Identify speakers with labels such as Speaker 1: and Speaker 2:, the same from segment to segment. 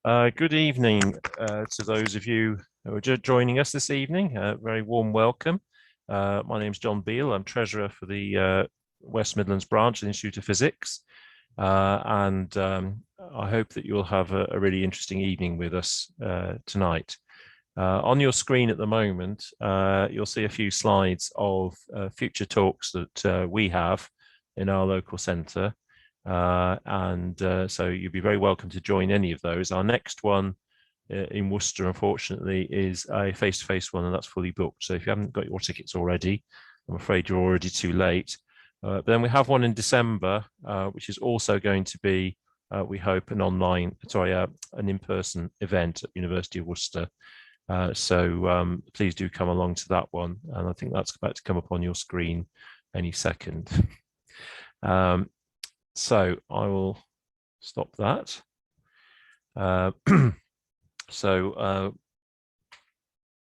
Speaker 1: Good evening to those of you who are joining us this evening. Very warm welcome. My name is John Beale. I'm Treasurer for the West Midlands branch of the Institute of Physics. I hope that you'll have a really interesting evening with us tonight. On your screen at the moment, you'll see a few slides of future talks that we have in our local centre. So you'd be very welcome to join any of those. Our next one in Worcester, unfortunately, is a face-to-face one, and that's fully booked. So if you haven't got your tickets already, I'm afraid you're already too late. But then we have one in December, which is also going to be, we hope, an in-person event at the University of Worcester. Please do come along to that one, and I think that's about to come up on your screen any second. So I will stop that.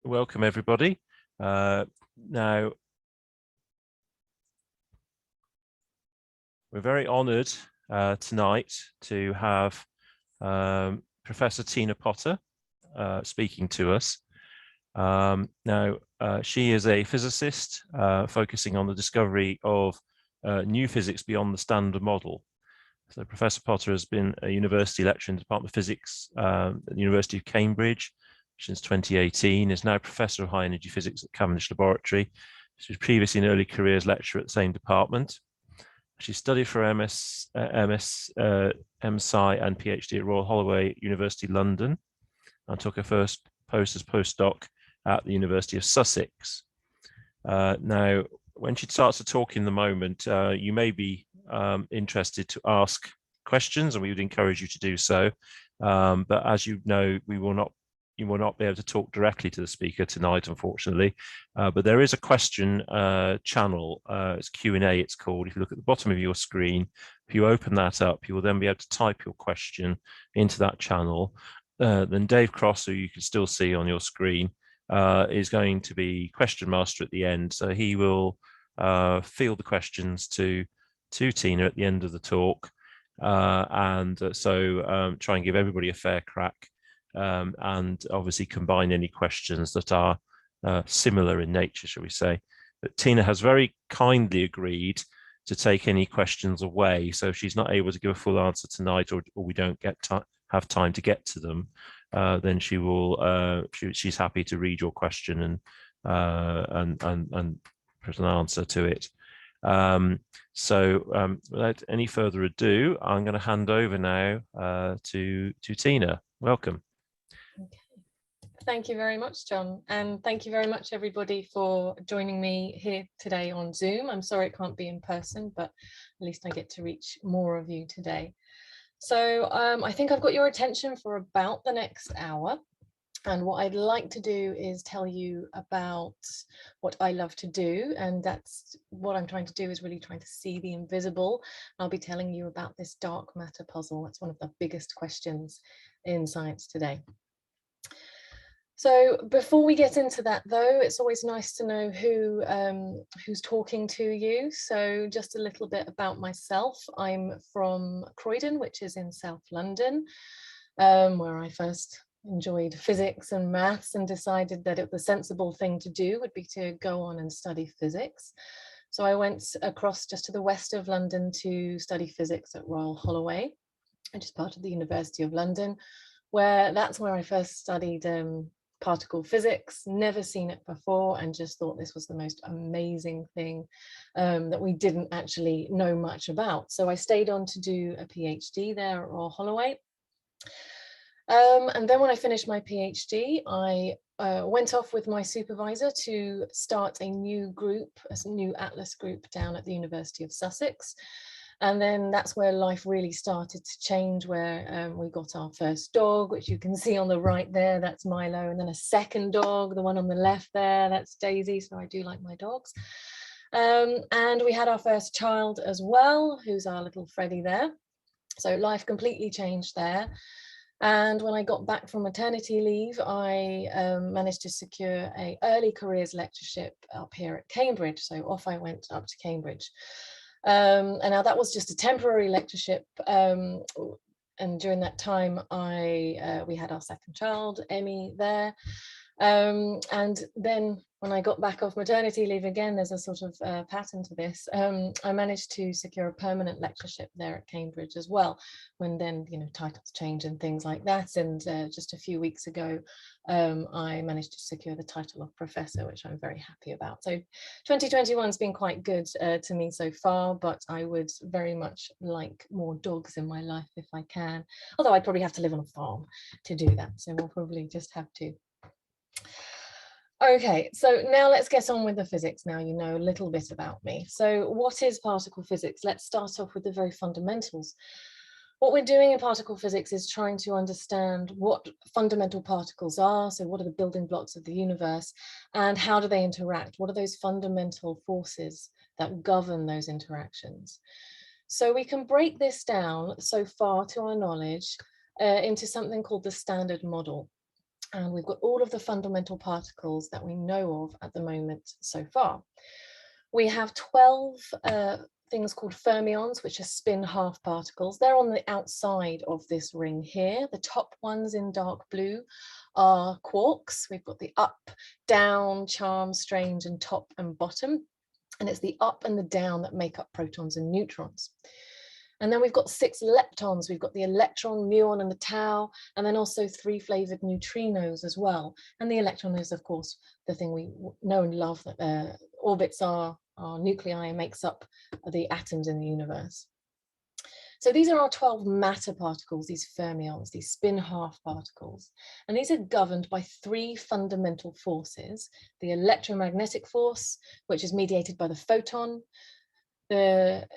Speaker 1: Welcome everybody. Now, we're very honoured tonight to have Professor Tina Potter speaking to us. She is a physicist focusing on the discovery of new physics beyond the standard model. So Professor Potter has been a university lecturer in the Department of Physics at the University of Cambridge since 2018, is now Professor of High Energy Physics at Cavendish Laboratory. She was previously an early careers lecturer at the same department. She studied for MSc and PhD at Royal Holloway University London, and took her first post as postdoc at the University of Sussex. Now, when she starts to talk in the moment, you may be interested to ask questions, and we would encourage you to do so. But as you know, you will not be able to talk directly to the speaker tonight, unfortunately. But there is a question channel. It's Q&A, it's called. If you look at the bottom of your screen, if you open that up, you will then be able to type your question into that channel. Then Dave Cross, who you can still see on your screen, is going to be question master at the end. So he will field the questions to Tina at the end of the talk, try and give everybody a fair crack, and obviously combine any questions that are similar in nature, shall we say. But Tina has very kindly agreed to take any questions away, so if she's not able to give a full answer tonight, or we don't have time to get to them, then she will. She's happy to read your question and put an answer to it. Without any further ado, I'm going to hand over now to Tina. Welcome.
Speaker 2: Okay. Thank you very much, John, and thank you very much everybody for joining me here today on Zoom. I'm sorry it can't be in person, but at least I get to reach more of you today. So I think I've got your attention for about the next hour. And what I'd like to do is tell you about what I love to do. And that's what I'm trying to do, is really trying to see the invisible. I'll be telling you about this dark matter puzzle. That's one of the biggest questions in science today. So before we get into that, though, it's always nice to know who's talking to you. So just a little bit about myself. I'm from Croydon, which is in South London, where I first enjoyed physics and maths and decided that the sensible thing to do would be to go on and study physics. So I went across just to the west of London to study physics at Royal Holloway, which is part of the University of London, that's where I first studied particle physics. Never seen it before, and just thought this was the most amazing thing that we didn't actually know much about. So I stayed on to do a PhD there at Royal Holloway. And then when I finished my PhD, I went off with my supervisor to start a new group, a new Atlas group down at the University of Sussex. And then that's where life really started to change, where we got our first dog, which you can see on the right there, that's Milo, and then a second dog, the one on the left there, that's Daisy, so I do like my dogs. And we had our first child as well, who's our little Freddie there. So life completely changed there. And when I got back from maternity leave, I managed to secure an early careers lectureship up here at Cambridge. So off I went up to Cambridge. And now that was just a temporary lectureship and during that time, we had our second child, Emmy, there. And then when I got back off maternity leave again, there's a sort of pattern to this. I managed to secure a permanent lectureship there at Cambridge as well, when then, you know, titles change and things like that. And just a few weeks ago, I managed to secure the title of professor, which I'm very happy about. So 2021 has been quite good to me so far, but I would very much like more dogs in my life if I can, although I'd probably have to live on a farm to do that. So we'll probably just have to. Okay, so now let's get on with the physics. Now you know a little bit about me. So what is particle physics? Let's start off with the very fundamentals. What we're doing in particle physics is trying to understand what fundamental particles are. So what are the building blocks of the universe and how do they interact? What are those fundamental forces that govern those interactions? So we can break this down so far to our knowledge into something called the Standard Model. And we've got all of the fundamental particles that we know of at the moment so far. We have 12 things called fermions, which are spin half particles. They're on the outside of this ring here. The top ones in dark blue are quarks. We've got the up, down, charm, strange, and top and bottom. And it's the up and the down that make up protons and neutrons. And then we've got 6 leptons. We've got the electron, muon, and the tau, and then also 3 flavored neutrinos as well. And the electron is, of course, the thing we know and love, that orbits our nuclei and makes up the atoms in the universe. So these are our 12 matter particles, these fermions, these spin half particles. And these are governed by 3 fundamental forces: the electromagnetic force, which is mediated by the photon, the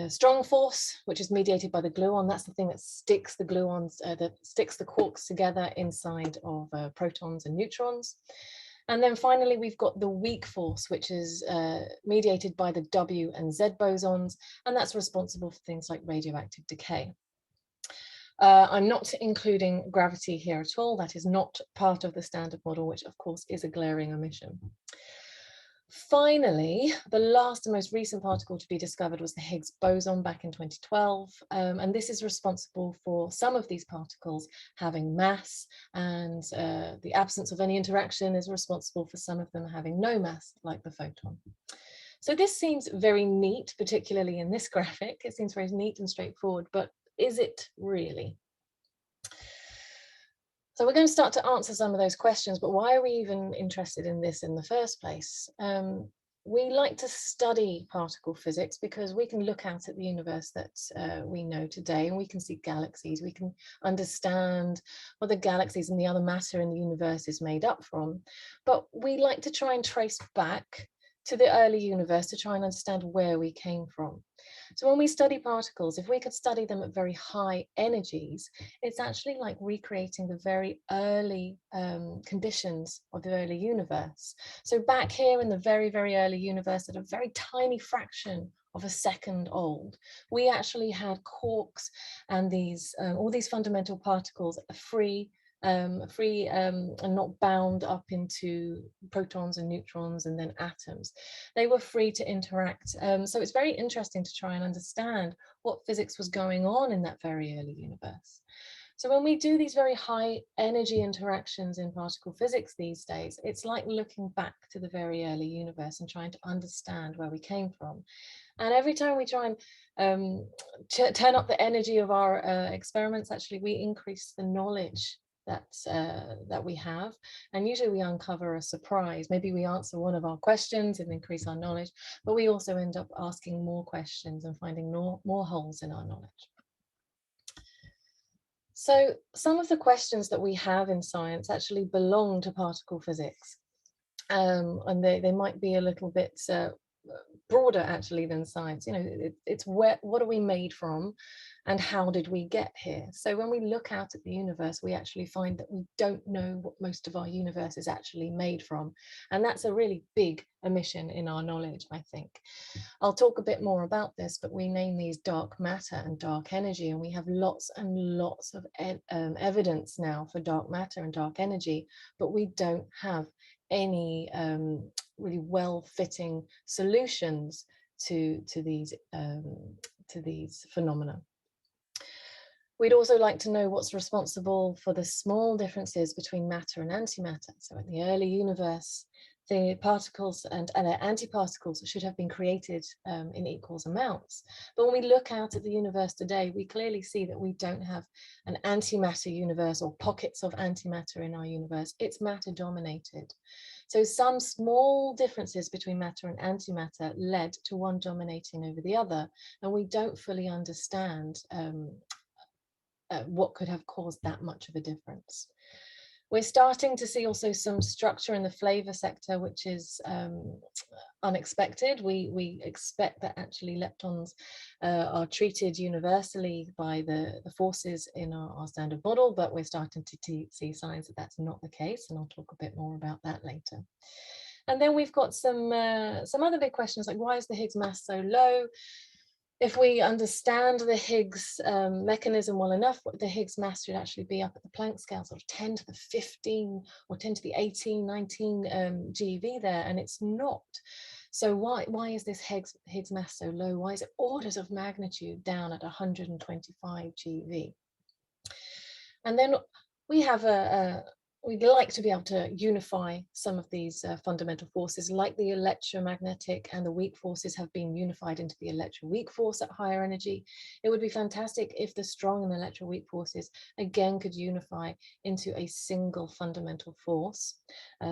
Speaker 2: strong force, which is mediated by the gluon. That's the thing that sticks the gluons, that sticks the quarks together inside of protons and neutrons. And then finally, we've got the weak force, which is mediated by the W and Z bosons, and that's responsible for things like radioactive decay. I'm not including gravity here at all. That is not part of the Standard Model, which of course is a glaring omission. Finally, the last and most recent particle to be discovered was the Higgs boson back in 2012. And this is responsible for some of these particles having mass, and the absence of any interaction is responsible for some of them having no mass, like the photon. So this seems very neat, particularly in this graphic. It seems very neat and straightforward, but is it really? So we're going to start to answer some of those questions, but why are we even interested in this in the first place? We like to study particle physics because we can look out at the universe that we know today, and we can see galaxies. We can understand what the galaxies and the other matter in the universe is made up from. But we like to try and trace back to the early universe to try and understand where we came from. So when we study particles, if we could study them at very high energies, it's actually like recreating the very early conditions of the early universe. So back here in the very, very early universe, at a very tiny fraction of a second old, we actually had quarks and these all these fundamental particles free and not bound up into protons and neutrons and then atoms. They were free to interact. So it's very interesting to try and understand what physics was going on in that very early universe. So when we do these very high energy interactions in particle physics these days, it's like looking back to the very early universe and trying to understand where we came from. And every time we try and turn up the energy of our experiments, actually we increase the knowledge that we have, and usually we uncover a surprise. Maybe we answer one of our questions and increase our knowledge, but we also end up asking more questions and finding more holes in our knowledge. So some of the questions that we have in science actually belong to particle physics, and they might be a little bit broader actually than science. You know, it's what are we made from and how did we get here? So when we look out at the universe, we actually find that we don't know what most of our universe is actually made from. And that's a really big omission in our knowledge, I think. I'll talk a bit more about this, but we name these dark matter and dark energy, and we have lots and lots of evidence now for dark matter and dark energy, but we don't have any really well-fitting solutions to these phenomena. We'd also like to know what's responsible for the small differences between matter and antimatter. So in the early universe, the particles and antiparticles should have been created in equals amounts. But when we look out at the universe today, we clearly see that we don't have an antimatter universe or pockets of antimatter in our universe. It's matter dominated. So some small differences between matter and antimatter led to one dominating over the other. And we don't fully understand what could have caused that much of a difference. We're starting to see also some structure in the flavor sector, which is unexpected. We expect that actually leptons are treated universally by the forces in our standard model, but we're starting to see signs that that's not the case, and I'll talk a bit more about that later. And then we've got some other big questions, like why is the Higgs mass so low? If we understand the Higgs mechanism well enough, the Higgs mass should actually be up at the Planck scale, sort of 10 to the 15 or 10 to the 18, 19 GeV there, and it's not. So why is this Higgs mass so low? Why is it orders of magnitude down at 125 GeV? And then we have we'd like to be able to unify some of these fundamental forces, like the electromagnetic and the weak forces have been unified into the electroweak force at higher energy. It would be fantastic if the strong and electroweak forces again could unify into a single fundamental force,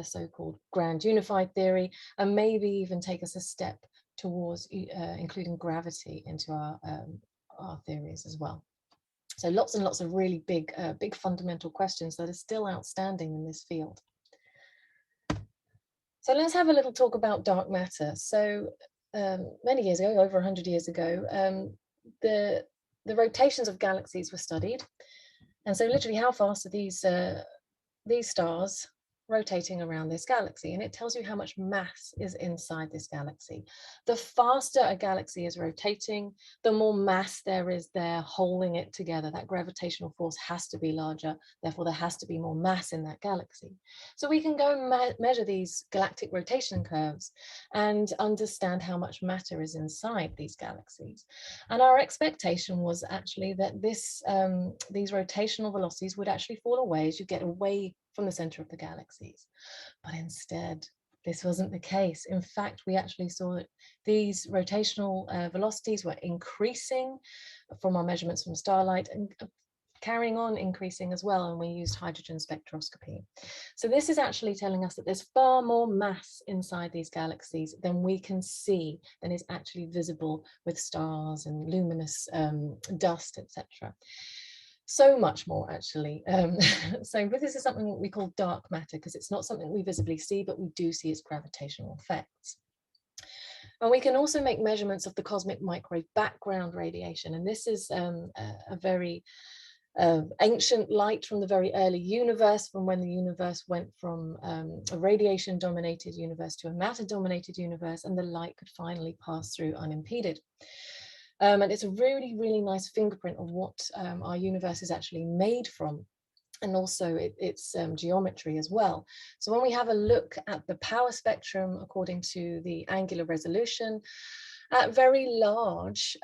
Speaker 2: so-called grand unified theory, and maybe even take us a step towards including gravity into our theories as well. So lots and lots of really big fundamental questions that are still outstanding in this field. So let's have a little talk about dark matter. So many years ago, over 100 years ago, the rotations of galaxies were studied. And so literally how fast are these stars rotating around this galaxy, and it tells you how much mass is inside this galaxy. The faster a galaxy is rotating, the more mass there is there holding it together. That gravitational force has to be larger, therefore there has to be more mass in that galaxy. So we can go and measure these galactic rotation curves and understand how much matter is inside these galaxies. And our expectation was actually that these rotational velocities would actually fall away as you get away from the center of the galaxies. But instead, this wasn't the case. In fact, we actually saw that these rotational velocities were increasing from our measurements from starlight and carrying on increasing as well, and we used hydrogen spectroscopy. So this is actually telling us that there's far more mass inside these galaxies than we can see, than is actually visible with stars and luminous dust, etc. So much more, actually. So this is something we call dark matter, because it's not something we visibly see, but we do see its gravitational effects. And we can also make measurements of the cosmic microwave background radiation. And this is a very ancient light from the very early universe, from when the universe went from a radiation-dominated universe to a matter-dominated universe, and the light could finally pass through unimpeded. And it's a really, really nice fingerprint of what our universe is actually made from, and also its geometry as well. So when we have a look at the power spectrum according to the angular resolution, at very large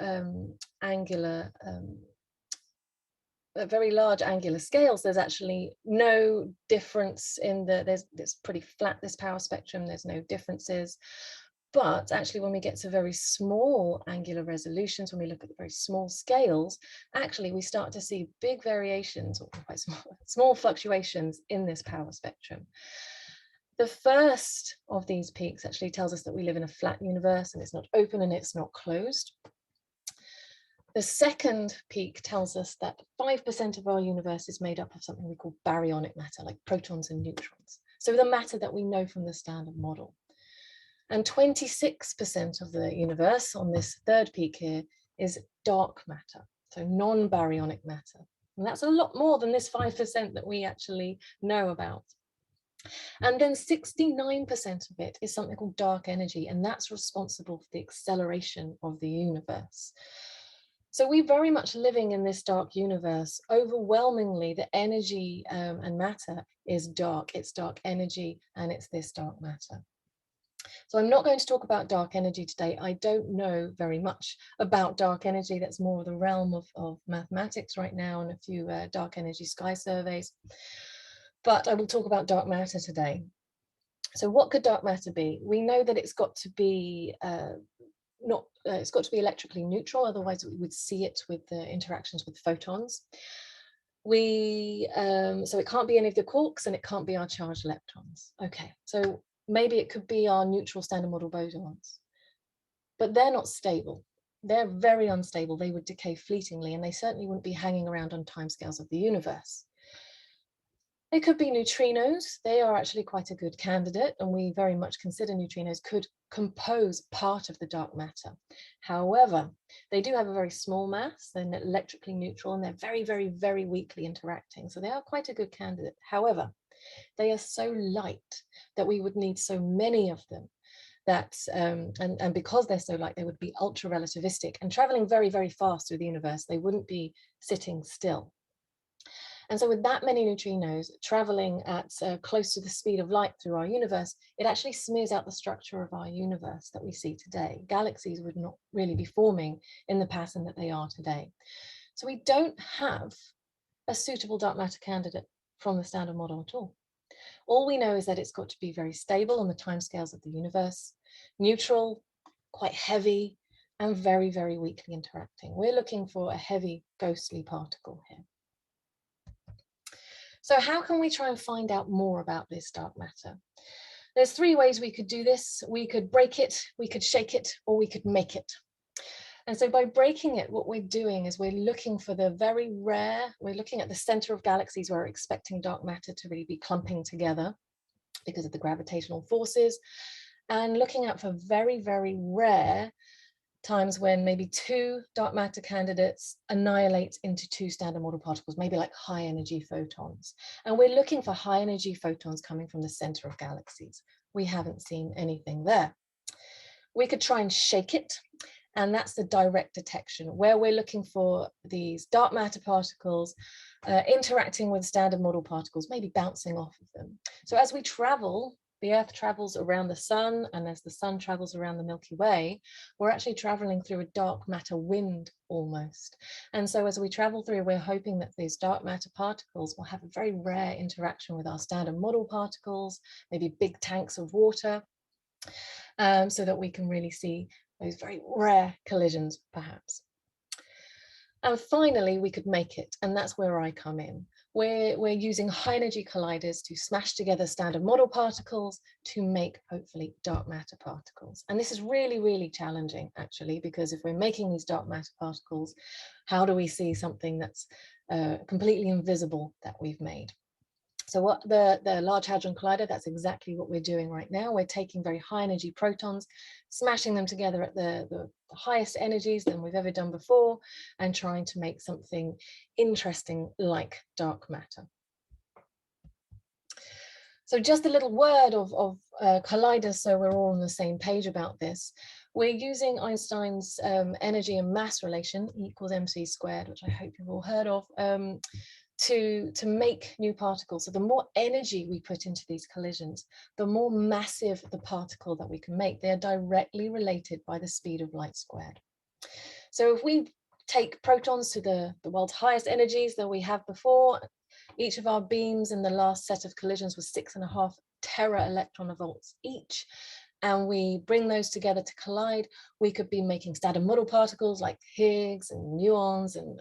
Speaker 2: angular scales, there's actually no difference in it's pretty flat, this power spectrum, there's no differences. But actually, when we get to very small angular resolutions, when we look at the very small scales, actually we start to see big variations, or quite small fluctuations in this power spectrum. The first of these peaks actually tells us that we live in a flat universe, and it's not open and it's not closed. The second peak tells us that 5% of our universe is made up of something we call baryonic matter, like protons and neutrons. So the matter that we know from the standard model. And 26% of the universe on this third peak here is dark matter, so non-baryonic matter. And that's a lot more than this 5% that we actually know about. And then 69% of it is something called dark energy, and that's responsible for the acceleration of the universe. So we're very much living in this dark universe. Overwhelmingly, the energy and matter is dark. It's dark energy, and it's this dark matter. So I'm not going to talk about dark energy today. I don't know very much about dark energy. That's more of the realm of mathematics right now and a few dark energy sky surveys. But I will talk about dark matter today. So what could dark matter be? We know that it's got to be it's got to be electrically neutral, otherwise we would see it with the interactions with photons. So it can't be any of the quarks and it can't be our charged leptons. Okay, so maybe it could be our neutral standard model bosons, but they're not stable. They're very unstable. They would decay fleetingly, and they certainly wouldn't be hanging around on timescales of the universe. It could be neutrinos. They are actually quite a good candidate, and we very much consider neutrinos could compose part of the dark matter. However, they do have a very small mass, they're electrically neutral, and they're very, very, very weakly interacting. So they are quite a good candidate. However, they are so light that we would need so many of them that, and because they're so light, they would be ultra relativistic and traveling very, very fast through the universe. They wouldn't be sitting still. And so with that many neutrinos traveling at close to the speed of light through our universe, it actually smears out the structure of our universe that we see today. Galaxies would not really be forming in the pattern that they are today. So we don't have a suitable dark matter candidate from the standard model at all. All we know is that it's got to be very stable on the timescales of the universe, neutral, quite heavy, and very, very weakly interacting. We're looking for a heavy, ghostly particle here. So how can we try and find out more about this dark matter? There's three ways we could do this. We could break it, we could shake it, or we could make it. And so by breaking it, what we're doing is we're looking for the very rare, we're looking at the center of galaxies where we're expecting dark matter to really be clumping together because of the gravitational forces, and looking out for very, very rare times when maybe two dark matter candidates annihilate into two standard model particles, maybe like high energy photons. And we're looking for high energy photons coming from the center of galaxies. We haven't seen anything there. We could try and shake it, and that's the direct detection, where we're looking for these dark matter particles interacting with standard model particles, maybe bouncing off of them. So as we travel, the Earth travels around the sun, and as the sun travels around the Milky Way, we're actually traveling through a dark matter wind almost. And so as we travel through, we're hoping that these dark matter particles will have a very rare interaction with our standard model particles, maybe big tanks of water, so that we can really see those very rare collisions, perhaps. And finally, we could make it, and that's where I come in. We're using high energy colliders to smash together standard model particles to make, hopefully, dark matter particles. And this is really, really challenging, actually, because if we're making these dark matter particles, how do we see something that's completely invisible that we've made? So what the Large Hadron Collider, that's exactly what we're doing right now. We're taking very high energy protons, smashing them together at the highest energies than we've ever done before, and trying to make something interesting like dark matter. So just a little word of colliders, so we're all on the same page about this. We're using Einstein's energy and mass relation, E equals mc squared, which I hope you've all heard of, to make new particles. So the more energy we put into these collisions, the more massive the particle that we can make. They are directly related by the speed of light squared. So if we take protons to the world's highest energies that we have before, each of our beams in the last set of collisions was 6.5 tera electron volts each, and we bring those together to collide, we could be making standard model particles like Higgs and muons and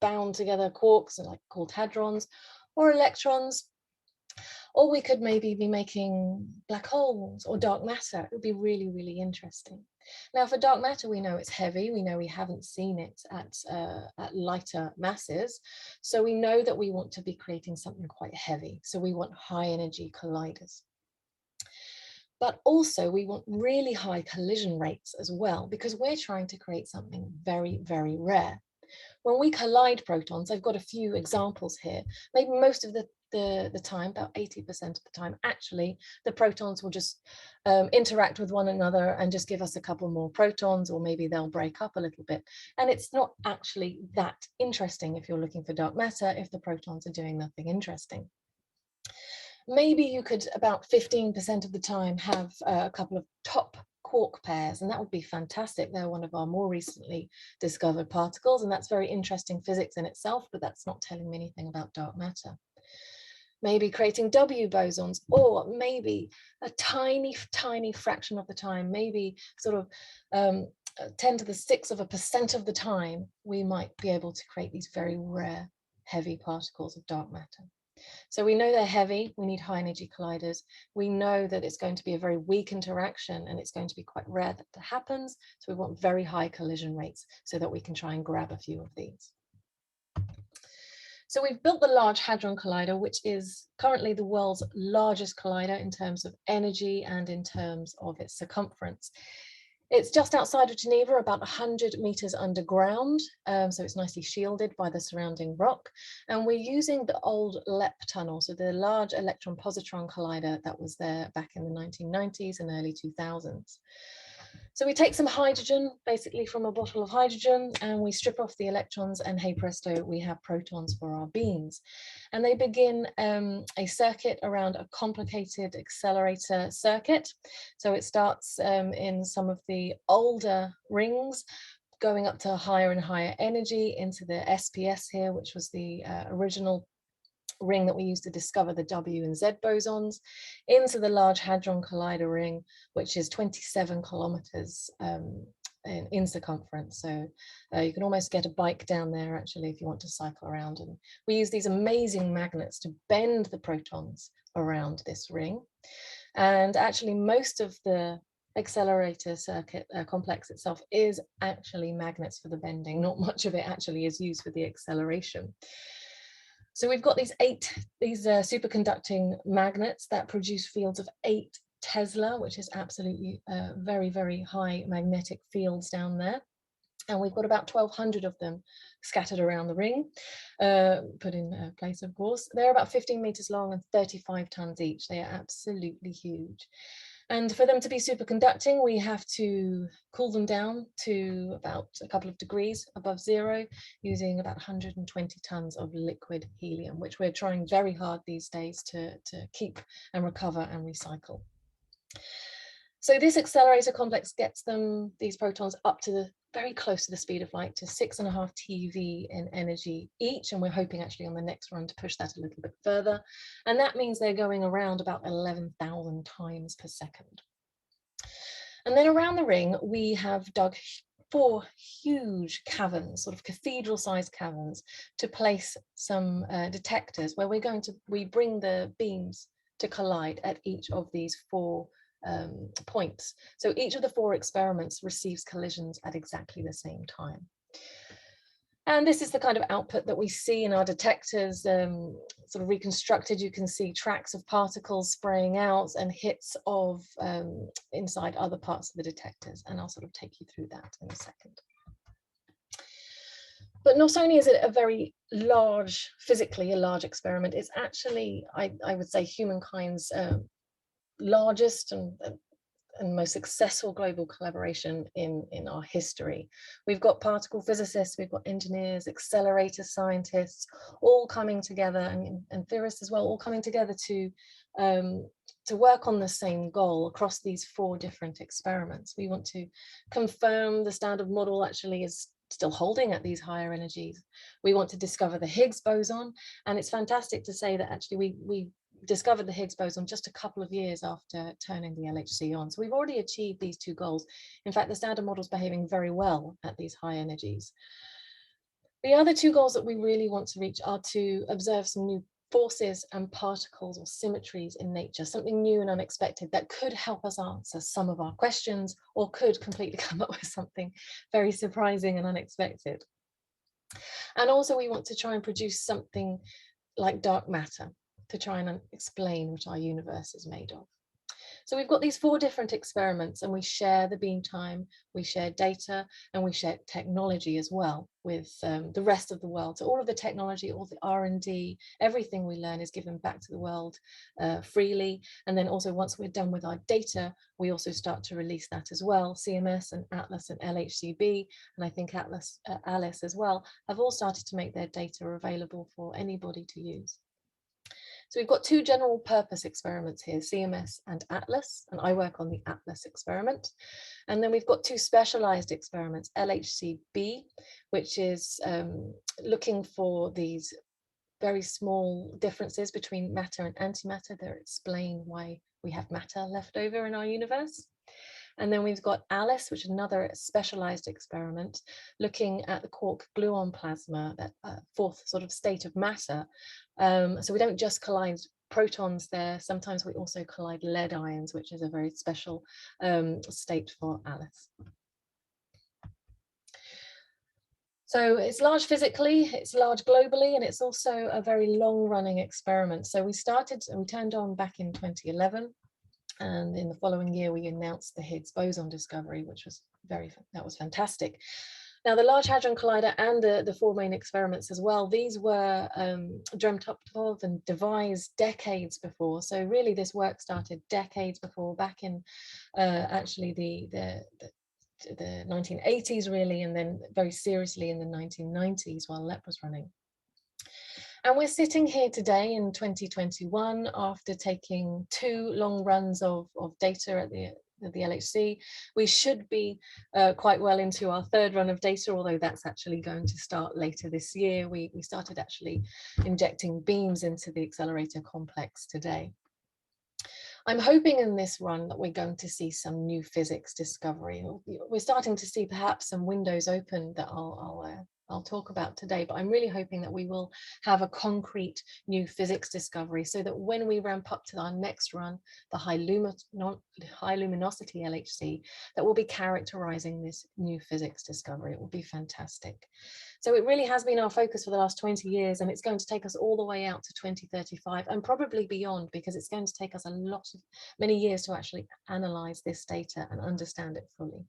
Speaker 2: bound together quarks and like called hadrons, or electrons, or we could maybe be making black holes or dark matter. It would be really, really interesting. Now for dark matter, we know it's heavy. We know we haven't seen it at lighter masses. So we know that we want to be creating something quite heavy. So we want high energy colliders. But also we want really high collision rates as well, because we're trying to create something very, very rare. When we collide protons, I've got a few examples here. Maybe most of the time, about 80% of the time, actually, the protons will just interact with one another and just give us a couple more protons, or maybe they'll break up a little bit. And it's not actually that interesting if you're looking for dark matter, if the protons are doing nothing interesting. maybe you could about 15% of the time have a couple of top quark pairs, and that would be fantastic. They're one of our more recently discovered particles, and that's very interesting physics in itself, but that's not telling me anything about dark matter. Maybe creating W bosons, or maybe a tiny, tiny fraction of the time, maybe sort of 10 to the 6% of the time, we might be able to create these very rare, heavy particles of dark matter. So we know they're heavy, we need high energy colliders. We know that it's going to be a very weak interaction and it's going to be quite rare that that happens. So we want very high collision rates so that we can try and grab a few of these. So we've built the Large Hadron Collider, which is currently the world's largest collider in terms of energy and in terms of its circumference. It's just outside of Geneva, about 100 meters underground, so it's nicely shielded by the surrounding rock. And we're using the old LEP tunnel, so the Large Electron Positron Collider that was there back in the 1990s and early 2000s. So we take some hydrogen, basically from a bottle of hydrogen, and we strip off the electrons, and hey presto, we have protons for our beams. And they begin a circuit around a complicated accelerator circuit. So it starts in some of the older rings, going up to higher and higher energy into the SPS here, which was the original ring that we used to discover the W and Z bosons, into the Large Hadron Collider ring, which is 27 kilometers in circumference. So you can almost get a bike down there actually if you want to cycle around. And we use these amazing magnets to bend the protons around this ring. And actually most of the accelerator circuit complex itself is actually magnets for the bending. Not much of it actually is used for the acceleration. So we've got these superconducting magnets that produce fields of 8 Tesla, which is absolutely very, very high magnetic fields down there. And we've got about 1,200 of them scattered around the ring, put in place, of course. They're about 15 meters long and 35 tons each. They are absolutely huge. And for them to be superconducting, we have to cool them down to about a couple of degrees above zero, using about 120 tons of liquid helium, which we're trying very hard these days to keep and recover and recycle. So this accelerator complex gets them, these protons, up to very close to the speed of light, to 6.5 TeV in energy each, and we're hoping actually on the next run to push that a little bit further. And that means they're going around about 11,000 times per second. And then around the ring, we have dug 4 huge caverns, sort of cathedral-sized caverns, to place some detectors where we bring the beams to collide at each of these 4 points. So each of the 4 experiments receives collisions at exactly the same time. And this is the kind of output that we see in our detectors, sort of reconstructed. You can see tracks of particles spraying out and hits of inside other parts of the detectors. And I'll sort of take you through that in a second. But not only is it a very large, physically a large experiment, it's actually, I would say, humankind's largest and most successful global collaboration in our history. We've got particle physicists, we've got engineers, accelerator scientists, all coming together, and theorists as well, all coming together to work on the same goal across these 4 different experiments. We want to confirm the standard model actually is still holding at these higher energies. We want to discover the Higgs boson, and it's fantastic to say that actually we discovered the Higgs boson just a couple of years after turning the LHC on. So we've already achieved these 2 goals. In fact, the standard model is behaving very well at these high energies. The other 2 goals that we really want to reach are to observe some new forces and particles or symmetries in nature, something new and unexpected that could help us answer some of our questions, or could completely come up with something very surprising and unexpected. And also we want to try and produce something like dark matter, to try and explain what our universe is made of. So we've got these 4 different experiments, and we share the beam time, we share data, and we share technology as well with the rest of the world. So all of the technology, all the R&D, everything we learn is given back to the world freely. And then also once we're done with our data, we also start to release that as well. CMS and Atlas and LHCb, and I think Alice as well, have all started to make their data available for anybody to use. So we've got two general purpose experiments here, CMS and ATLAS, and I work on the ATLAS experiment. And then we've got two specialized experiments, lhcb, which is looking for these very small differences between matter and antimatter that explain why we have matter left over in our universe. And then we've got ALICE, which is another specialized experiment looking at the quark gluon plasma, that fourth sort of state of matter. So we don't just collide protons there, sometimes we also collide lead ions, which is a very special state for ALICE. So it's large physically, it's large globally, and it's also a very long-running experiment. So we turned on back in 2011, and in the following year we announced the Higgs boson discovery, which was that was fantastic. Now the Large Hadron Collider and the four main experiments as well, these were dreamt up of and devised decades before. So really this work started decades before, back in actually the 1980s really, and then very seriously in the 1990s while LEP was running. And we're sitting here today in 2021 after taking two long runs of data at the LHC. We should be quite well into our third run of data, although that's actually going to start later this year. We started actually injecting beams into the accelerator complex today. I'm hoping in this run that we're going to see some new physics discovery. We're starting to see perhaps some windows open that I'll talk about today, but I'm really hoping that we will have a concrete new physics discovery so that when we ramp up to our next run, the high luminosity LHC, that will be characterizing this new physics discovery. It will be fantastic. So it really has been our focus for the last 20 years, and it's going to take us all the way out to 2035 and probably beyond, because it's going to take us many years to actually analyze this data and understand it fully.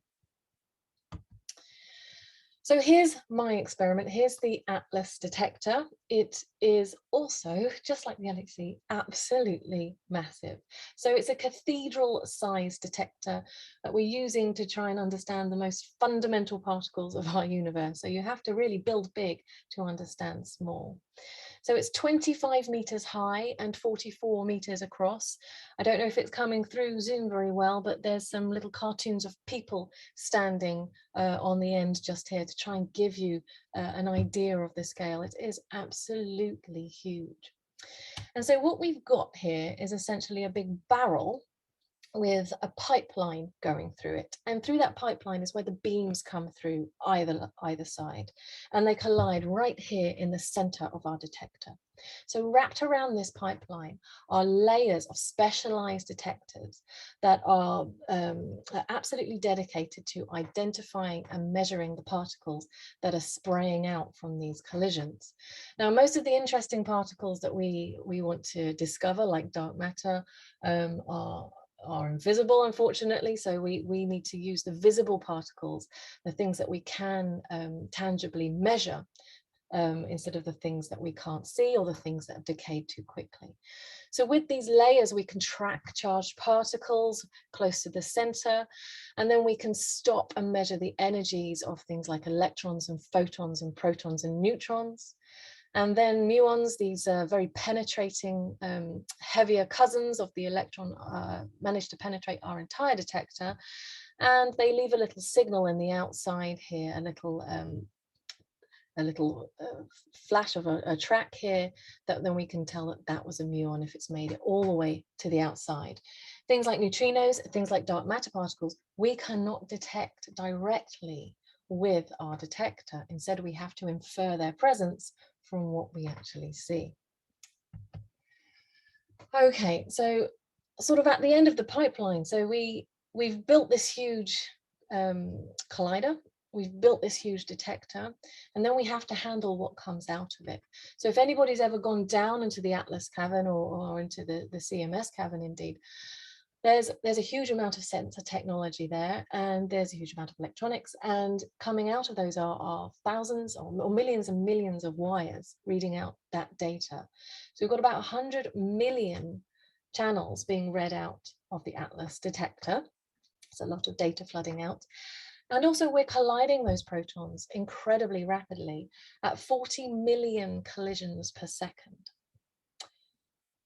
Speaker 2: So here's my experiment. Here's the ATLAS detector. It is also, just like the LHC, absolutely massive. So it's a cathedral-sized detector that we're using to try and understand the most fundamental particles of our universe. So you have to really build big to understand small. So it's 25 meters high and 44 meters across. I don't know if it's coming through Zoom very well, but there's some little cartoons of people standing on the end just here to try and give you an idea of the scale. It is absolutely huge. And so what we've got here is essentially a big barrel with a pipeline going through it, and through that pipeline is where the beams come through either side, and they collide right here in the center of our detector. So wrapped around this pipeline are layers of specialized detectors that are absolutely dedicated to identifying and measuring the particles that are spraying out from these collisions. Now, most of the interesting particles that we want to discover, like dark matter, are invisible, unfortunately, so we need to use the visible particles, the things that we can tangibly measure, instead of the things that we can't see or the things that have decayed too quickly. So with these layers, we can track charged particles close to the center, and then we can stop and measure the energies of things like electrons and photons and protons and neutrons. And then muons, these very penetrating, heavier cousins of the electron, manage to penetrate our entire detector, and they leave a little signal in the outside here, a little flash of a track here, that then we can tell that that was a muon if it's made it all the way to the outside. Things like neutrinos, things like dark matter particles, we cannot detect directly with our detector. Instead, we have to infer their presence from what we actually see. Okay, so sort of at the end of the pipeline, so we've built this huge collider, we've built this huge detector, and then we have to handle what comes out of it. So if anybody's ever gone down into the ATLAS cavern or into the CMS cavern, indeed, there's a huge amount of sensor technology there, and there's a huge amount of electronics, and coming out of those are thousands or millions and millions of wires reading out that data. So we've got about 100 million channels being read out of the ATLAS detector. It's a lot of data flooding out. And also we're colliding those protons incredibly rapidly at 40 million collisions per second.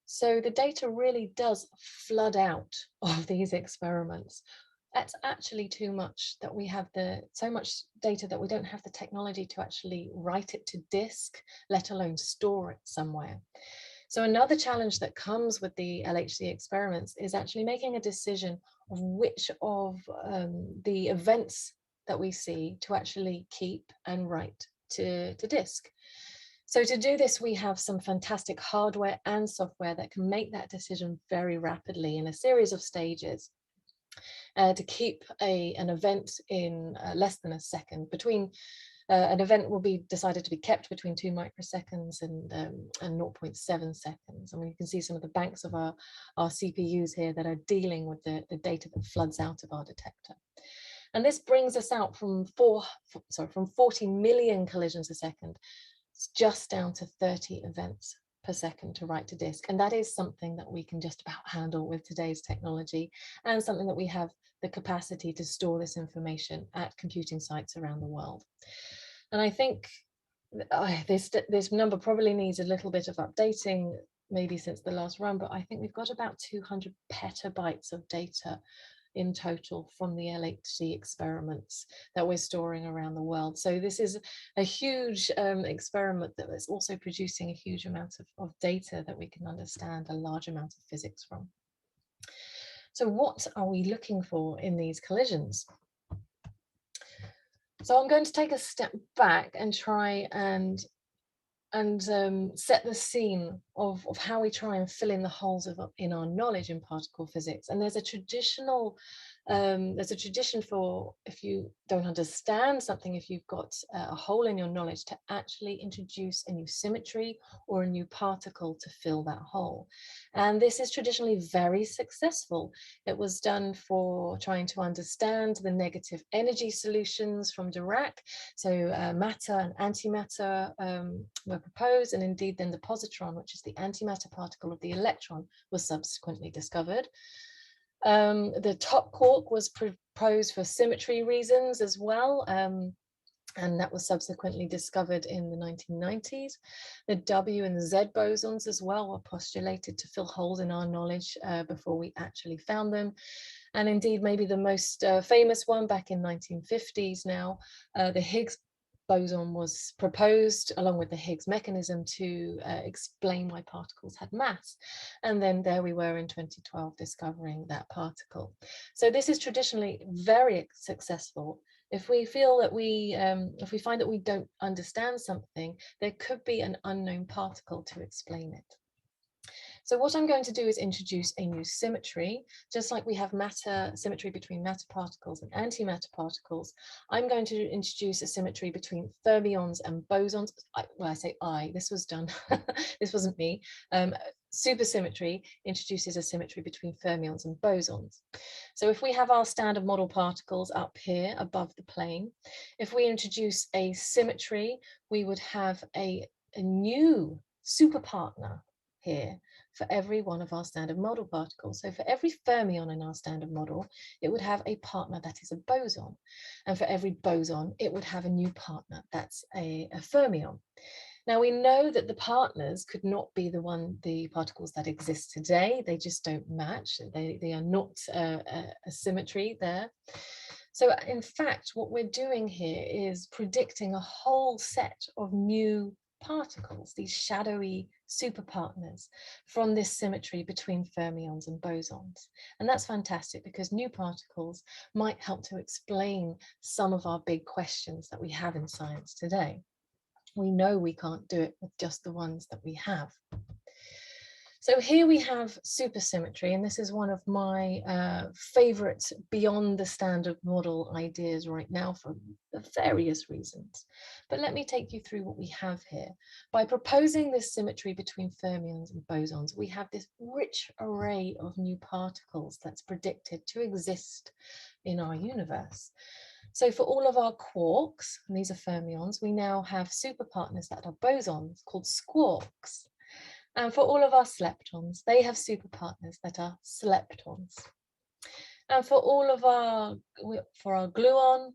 Speaker 2: So the data really does flood out of these experiments. That's actually too much, that we have so much data that we don't have the technology to actually write it to disk, let alone store it somewhere. So another challenge that comes with the LHC experiments is actually making a decision of which of the events that we see to actually keep and write to disk. So to do this, we have some fantastic hardware and software that can make that decision very rapidly in a series of stages. To keep an event in less than a second. An event will be decided to be kept between 2 microseconds and 0.7 seconds. I mean, you can see some of the banks of our CPUs here that are dealing with the data that floods out of our detector. And this brings us out from 40 million collisions a second, it's just down to 30 events per second to write to disk. And that is something that we can just about handle with today's technology, and something that we have the capacity to store this information at computing sites around the world. And I think this number probably needs a little bit of updating, maybe since the last run, but I think we've got about 200 petabytes of data in total from the LHC experiments that we're storing around the world. So this is a huge experiment that is also producing a huge amount of data that we can understand a large amount of physics from. So what are we looking for in these collisions? So I'm going to take a step back and try and set the scene of how we try and fill in the holes in our knowledge in particle physics. And there's a tradition for, if you don't understand something, if you've got a hole in your knowledge, to actually introduce a new symmetry or a new particle to fill that hole. And this is traditionally very successful. It was done for trying to understand the negative energy solutions from Dirac. So matter and antimatter were proposed, and indeed then the positron, which is the antimatter particle of the electron, was subsequently discovered. The top quark was proposed for symmetry reasons as well, and that was subsequently discovered in the 1990s. The W and Z bosons as well were postulated to fill holes in our knowledge before we actually found them. And indeed, maybe the most famous one back in 1950s now, the Higgs boson was proposed along with the Higgs mechanism to explain why particles had mass. And then there we were in 2012 discovering that particle. So this is traditionally very successful. If we feel that if we find that we don't understand something, there could be an unknown particle to explain it. So what I'm going to do is introduce a new symmetry. Just like we have matter symmetry between matter particles and antimatter particles, I'm going to introduce a symmetry between fermions and bosons. This was done, this wasn't me. Supersymmetry introduces a symmetry between fermions and bosons. So if we have our standard model particles up here above the plane, if we introduce a symmetry, we would have a new superpartner here for every one of our standard model particles. So for every fermion in our standard model, it would have a partner that is a boson. And for every boson, it would have a new partner that's a fermion. Now we know that the partners could not be the particles that exist today. They just don't match. They are not a symmetry there. So in fact, what we're doing here is predicting a whole set of new particles, these shadowy superpartners from this symmetry between fermions and bosons. And that's fantastic because new particles might help to explain some of our big questions that we have in science today. We know we can't do it with just the ones that we have. So here we have supersymmetry, and this is one of my favorite beyond the standard model ideas right now for various reasons. But let me take you through what we have here. By proposing this symmetry between fermions and bosons, we have this rich array of new particles that's predicted to exist in our universe. So for all of our quarks, and these are fermions, we now have superpartners that are bosons called squarks. And for all of our leptons, they have superpartners that are leptons. And for all of our gluon,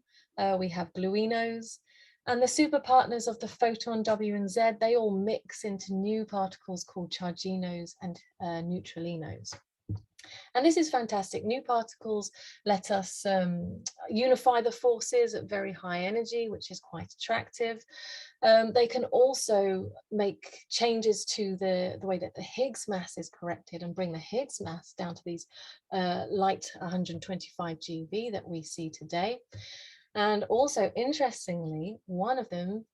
Speaker 2: we have gluinos. And the superpartners of the photon W and Z, they all mix into new particles called charginos and neutralinos. And this is fantastic. New particles let us unify the forces at very high energy, which is quite attractive. They can also make changes to the way that the Higgs mass is corrected and bring the Higgs mass down to these light 125 GeV that we see today. And also, interestingly, one of them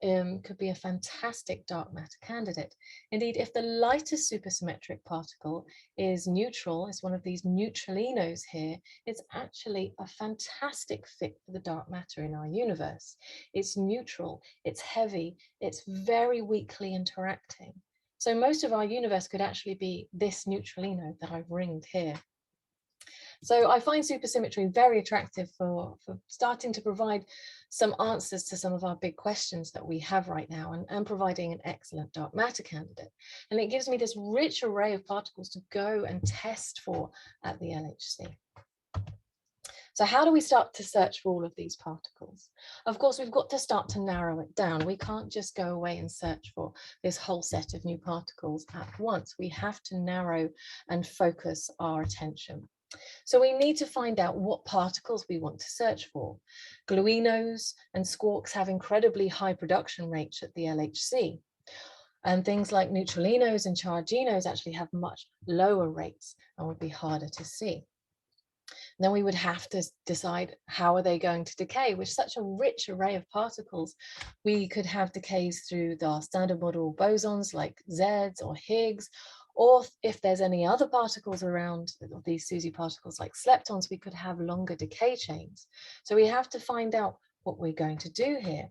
Speaker 2: could be a fantastic dark matter candidate. Indeed, if the lightest supersymmetric particle is neutral, is one of these neutralinos here, it's actually a fantastic fit for the dark matter in our universe. It's neutral, it's heavy, it's very weakly interacting. So most of our universe could actually be this neutralino that I've ringed here. So I find supersymmetry very attractive for starting to provide some answers to some of our big questions that we have right now, and providing an excellent dark matter candidate. And it gives me this rich array of particles to go and test for at the LHC. So how do we start to search for all of these particles? Of course, we've got to start to narrow it down. We can't just go away and search for this whole set of new particles at once. We have to narrow and focus our attention. So we need to find out what particles we want to search for. Gluinos and squarks have incredibly high production rates at the LHC. And things like neutralinos and charginos actually have much lower rates and would be harder to see. Then we would have to decide how are they going to decay. With such a rich array of particles, we could have decays through the standard model bosons like Zs or Higgs, or if there's any other particles around these Suzy particles like leptons, we could have longer decay chains. So we have to find out what we're going to do here.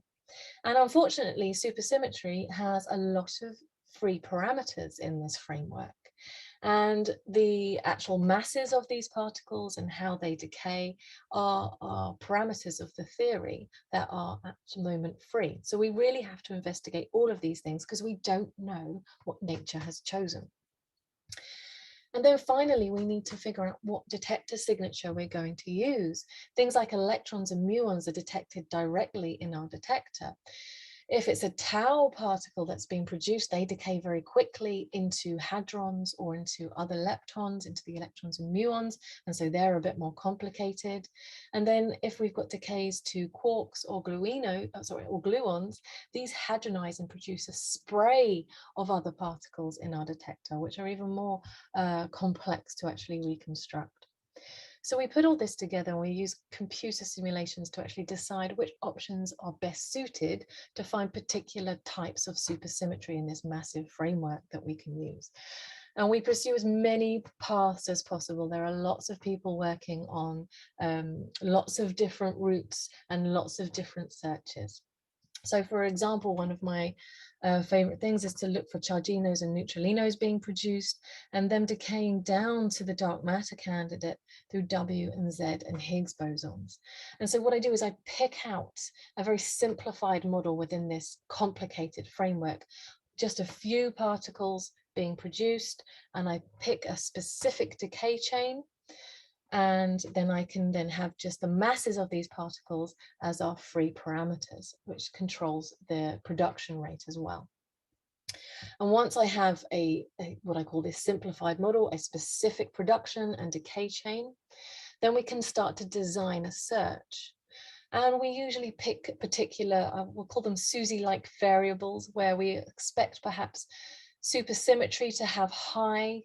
Speaker 2: And unfortunately, supersymmetry has a lot of free parameters in this framework. And the actual masses of these particles and how they decay are parameters of the theory that are at the moment free. So we really have to investigate all of these things because we don't know what nature has chosen. And then finally, we need to figure out what detector signature we're going to use. Things like electrons and muons are detected directly in our detector. If it's a tau particle that's being produced, they decay very quickly into hadrons or into other leptons, into the electrons and muons, and so they're a bit more complicated. And then if we've got decays to quarks or gluons, these hadronize and produce a spray of other particles in our detector, which are even more complex to actually reconstruct. So we put all this together and we use computer simulations to actually decide which options are best suited to find particular types of supersymmetry in this massive framework that we can use. And we pursue as many paths as possible. There are lots of people working on lots of different routes and lots of different searches. So for example, one of my favorite things is to look for charginos and neutralinos being produced and them decaying down to the dark matter candidate through W and Z and Higgs bosons. And so what I do is I pick out a very simplified model within this complicated framework, just a few particles being produced, and I pick a specific decay chain. And then I can then have just the masses of these particles as our free parameters, which controls the production rate as well. And once I have what I call this simplified model, a specific production and decay chain, then we can start to design a search. And we usually pick particular, we'll call them Suzy-like variables, where we expect perhaps supersymmetry to have high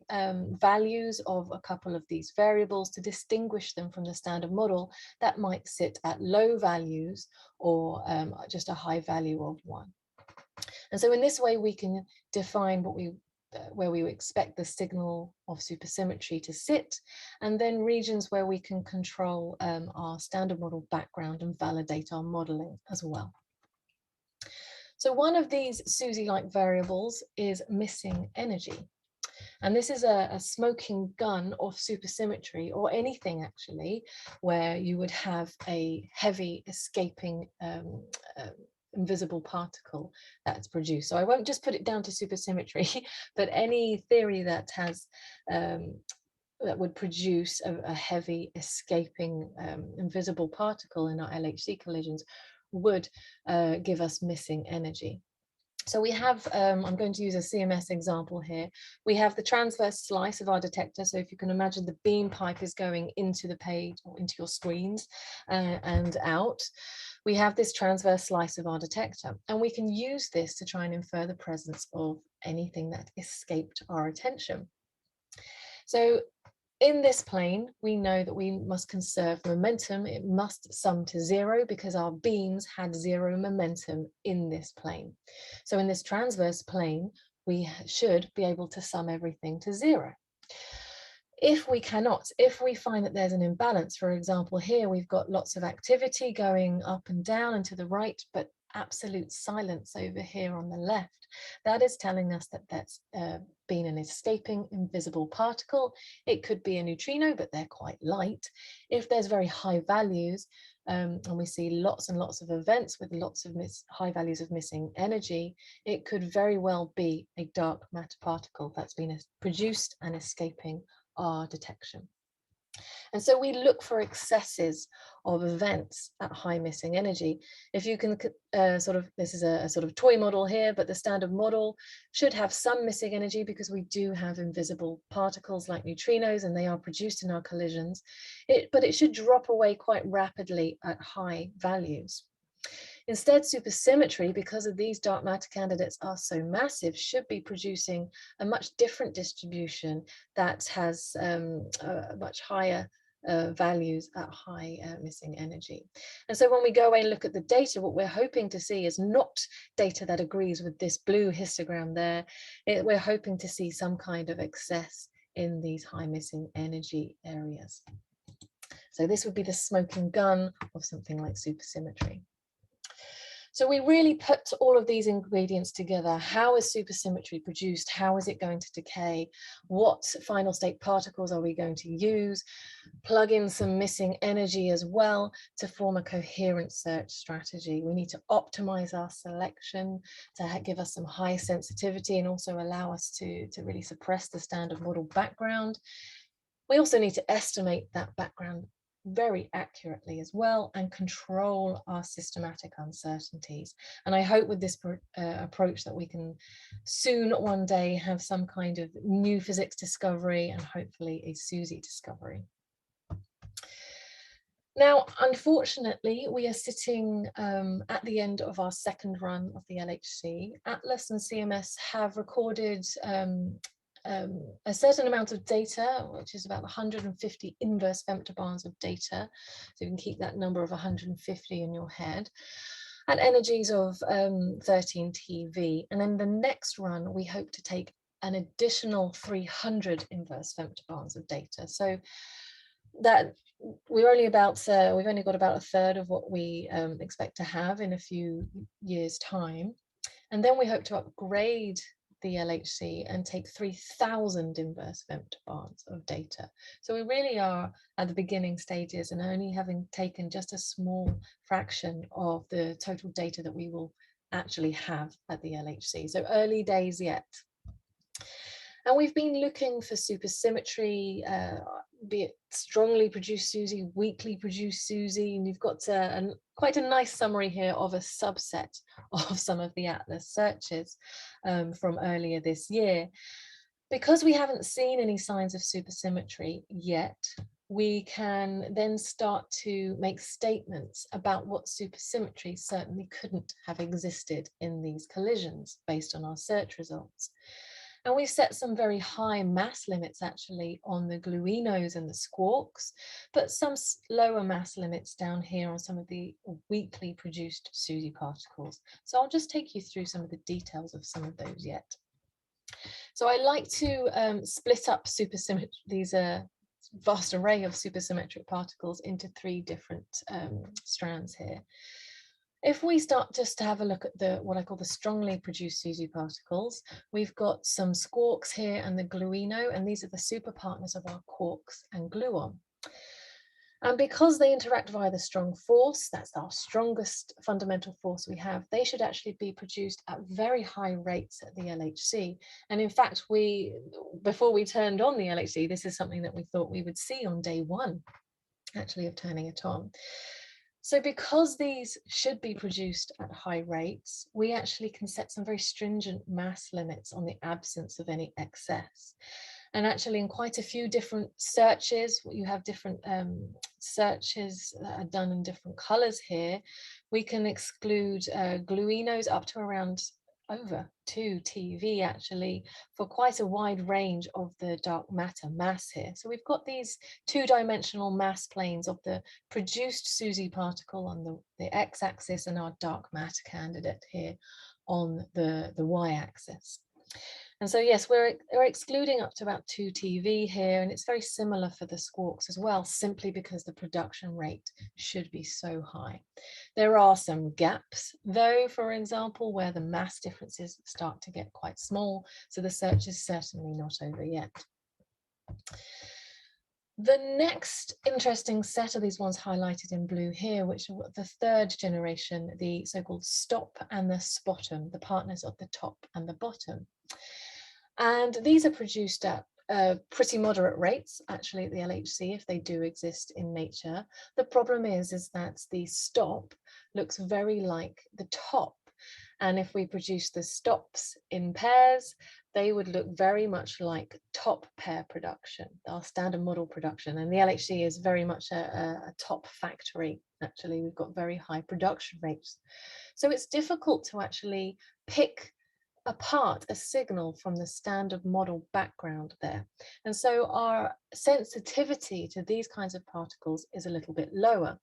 Speaker 2: values of a couple of these variables to distinguish them from the standard model that might sit at low values or just a high value of 1. And so in this way, we can define where we expect the signal of supersymmetry to sit, and then regions where we can control our standard model background and validate our modeling as well. So one of these Suzy-like variables is missing energy. And this is a smoking gun of supersymmetry, or anything actually, where you would have a heavy escaping invisible particle that's produced. So I won't just put it down to supersymmetry, but any theory that has that would produce a heavy escaping invisible particle in our LHC collisions would give us missing energy. So we have, I'm going to use a CMS example here. We have the transverse slice of our detector. So if you can imagine, the beam pipe is going into the page or into your screens and out. We have this transverse slice of our detector, and we can use this to try and infer the presence of anything that escaped our attention. So in this plane, we know that we must conserve momentum. It must sum to 0 because our beams had 0 momentum in this plane. So in this transverse plane, we should be able to sum everything to 0. If we cannot, if we find that there's an imbalance, for example, here we've got lots of activity going up and down and to the right, but absolute silence over here on the left, that is telling us that that's been an escaping invisible particle. It could be a neutrino, but they're quite light. If there's very high values, and we see lots and lots of events with lots of high values of missing energy, it could very well be a dark matter particle that's been produced and escaping our detection. And so we look for excesses of events at high missing energy. If you can this is a sort of toy model here, but the standard model should have some missing energy because we do have invisible particles like neutrinos, and they are produced in our collisions. But it should drop away quite rapidly at high values. Instead, supersymmetry, because of these dark matter candidates are so massive, should be producing a much different distribution that has much higher values at high missing energy. And so when we go away and look at the data, what we're hoping to see is not data that agrees with this blue histogram there. We're hoping to see some kind of excess in these high missing energy areas. So this would be the smoking gun of something like supersymmetry. So we really put all of these ingredients together. How is supersymmetry produced? How is it going to decay? What final state particles are we going to use? Plug in some missing energy as well to form a coherent search strategy. We need to optimize our selection to give us some high sensitivity and also allow us to really suppress the standard model background. We also need to estimate that background very accurately as well and control our systematic uncertainties. And I hope with this approach that we can soon one day have some kind of new physics discovery and hopefully a Suzy discovery. Now, unfortunately, we are sitting at the end of our second run of the LHC. Atlas and CMS have recorded a certain amount of data, which is about 150 inverse femtobars of data. So you can keep that number of 150 in your head, at energies of 13 TeV. And then the next run, we hope to take an additional 300 inverse femtobars of data. So that we've only got about a third of what we expect to have in a few years' time. And then we hope to upgrade the LHC and take 3,000 inverse femtobars of data. So we really are at the beginning stages and only having taken just a small fraction of the total data that we will actually have at the LHC. So early days yet. And we've been looking for supersymmetry, be it strongly produced Suzy, weakly produced Suzy, and you've got quite a nice summary here of a subset of some of the Atlas searches from earlier this year. Because we haven't seen any signs of supersymmetry yet, we can then start to make statements about what supersymmetry certainly couldn't have existed in these collisions based on our search results. And we've set some very high mass limits actually on the gluinos and the squarks, but some lower mass limits down here on some of the weakly produced Suzy particles. So I'll just take you through some of the details of some of those yet. So I like to split up supersymmetry, these vast array of supersymmetric particles into 3 different strands here. If we start just to have a look at what I call the strongly produced Suzy particles, we've got some squarks here and the gluino, and these are the super partners of our quarks and gluon. And because they interact via the strong force, that's our strongest fundamental force we have, they should actually be produced at very high rates at the LHC. And in fact, before we turned on the LHC, this is something that we thought we would see on day 1, actually, of turning it on. So because these should be produced at high rates, we actually can set some very stringent mass limits on the absence of any excess. And actually in quite a few different searches, you have different searches that are done in different colors here. We can exclude gluinos up to around over 2 TeV actually for quite a wide range of the dark matter mass here. So we've got these two-dimensional mass planes of the produced Suzy particle on the x-axis and our dark matter candidate here on the y-axis. And so yes, we're excluding up to about 2 TeV here, and it's very similar for the squarks as well, simply because the production rate should be so high. There are some gaps though, for example, where the mass differences start to get quite small, so the search is certainly not over yet. The next interesting set of these ones highlighted in blue here, which are the third generation, the so-called stop and the spotum, the partners of the top and the bottom. And these are produced at pretty moderate rates, actually, at the LHC, if they do exist in nature. The problem is that the stop looks very like the top. And if we produce the stops in pairs, they would look very much like top pair production, our standard model production. And the LHC is very much a top factory. Actually, we've got very high production rates. So it's difficult to actually pick apart a signal from the standard model background there. And so our sensitivity to these kinds of particles is a little bit lower.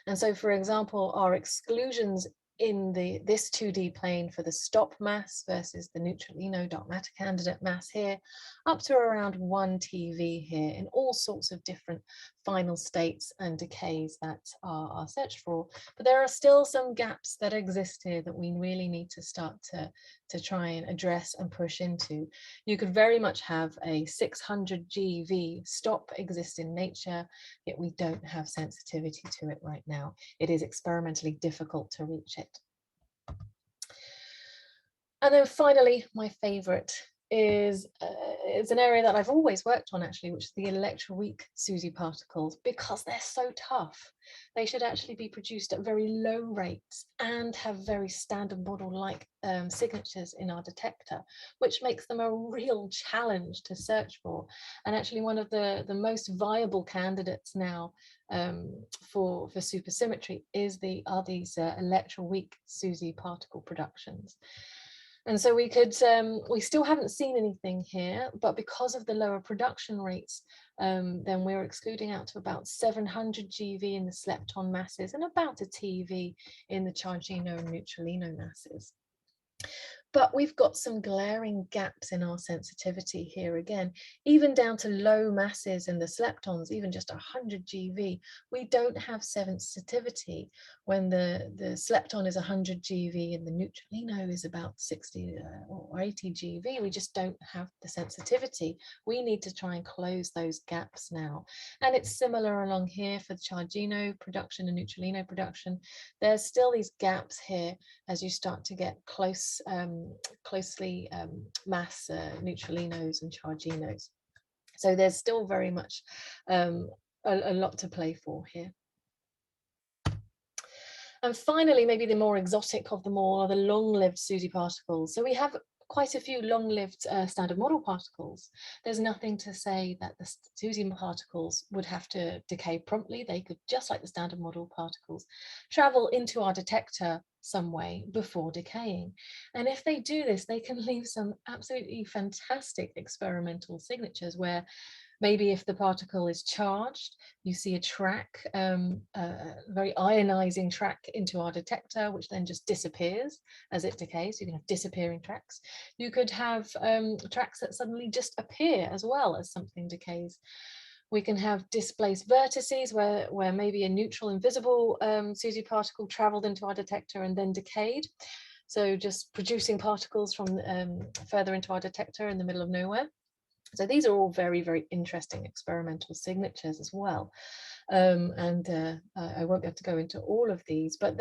Speaker 2: And so, for example, our exclusions in this 2D plane for the stop mass versus the neutralino dark matter candidate mass here, up to around 1 TeV here in all sorts of different final states and decays that are searched for. But there are still some gaps that exist here that we really need to start to try and address and push into. You could very much have a 600 GeV stop exist in nature, yet we don't have sensitivity to it right now. It is experimentally difficult to reach it. And then finally, my favorite is an area that I've always worked on actually, which is the electroweak Suzy particles, because they're so tough. They should actually be produced at very low rates and have very standard model-like signatures in our detector, which makes them a real challenge to search for. And actually one of the most viable candidates now for supersymmetry are these electroweak Suzy particle productions. And so we still haven't seen anything here, but because of the lower production rates, then we're excluding out to about 700 GeV in the lepton masses and about a TeV in the chargino and neutralino masses. But we've got some glaring gaps in our sensitivity here again, even down to low masses in the leptons, even just 100 GeV. We don't have sensitivity when the lepton is 100 GeV and the neutralino is about 60 or 80 GeV. We just don't have the sensitivity. We need to try and close those gaps now. And it's similar along here for the chargino production and neutralino production. There's still these gaps here as you start to get closely mass neutralinos and charginos. So there's still very much a lot to play for here. And finally, maybe the more exotic of them all are the long-lived Suzy particles. So we have quite a few long-lived standard model particles. There's nothing to say that the Suzy particles would have to decay promptly. They could, just like the standard model particles, travel into our detector some way before decaying. And if they do this, they can leave some absolutely fantastic experimental signatures where maybe if the particle is charged, you see a track, a very ionizing track into our detector, which then just disappears as it decays. You can have disappearing tracks. You could have tracks that suddenly just appear as well as something decays. We can have displaced vertices where maybe a neutral invisible Suzy particle traveled into our detector and then decayed. So just producing particles from further into our detector in the middle of nowhere. So these are all very, very interesting experimental signatures as well. I won't be able to go into all of these, but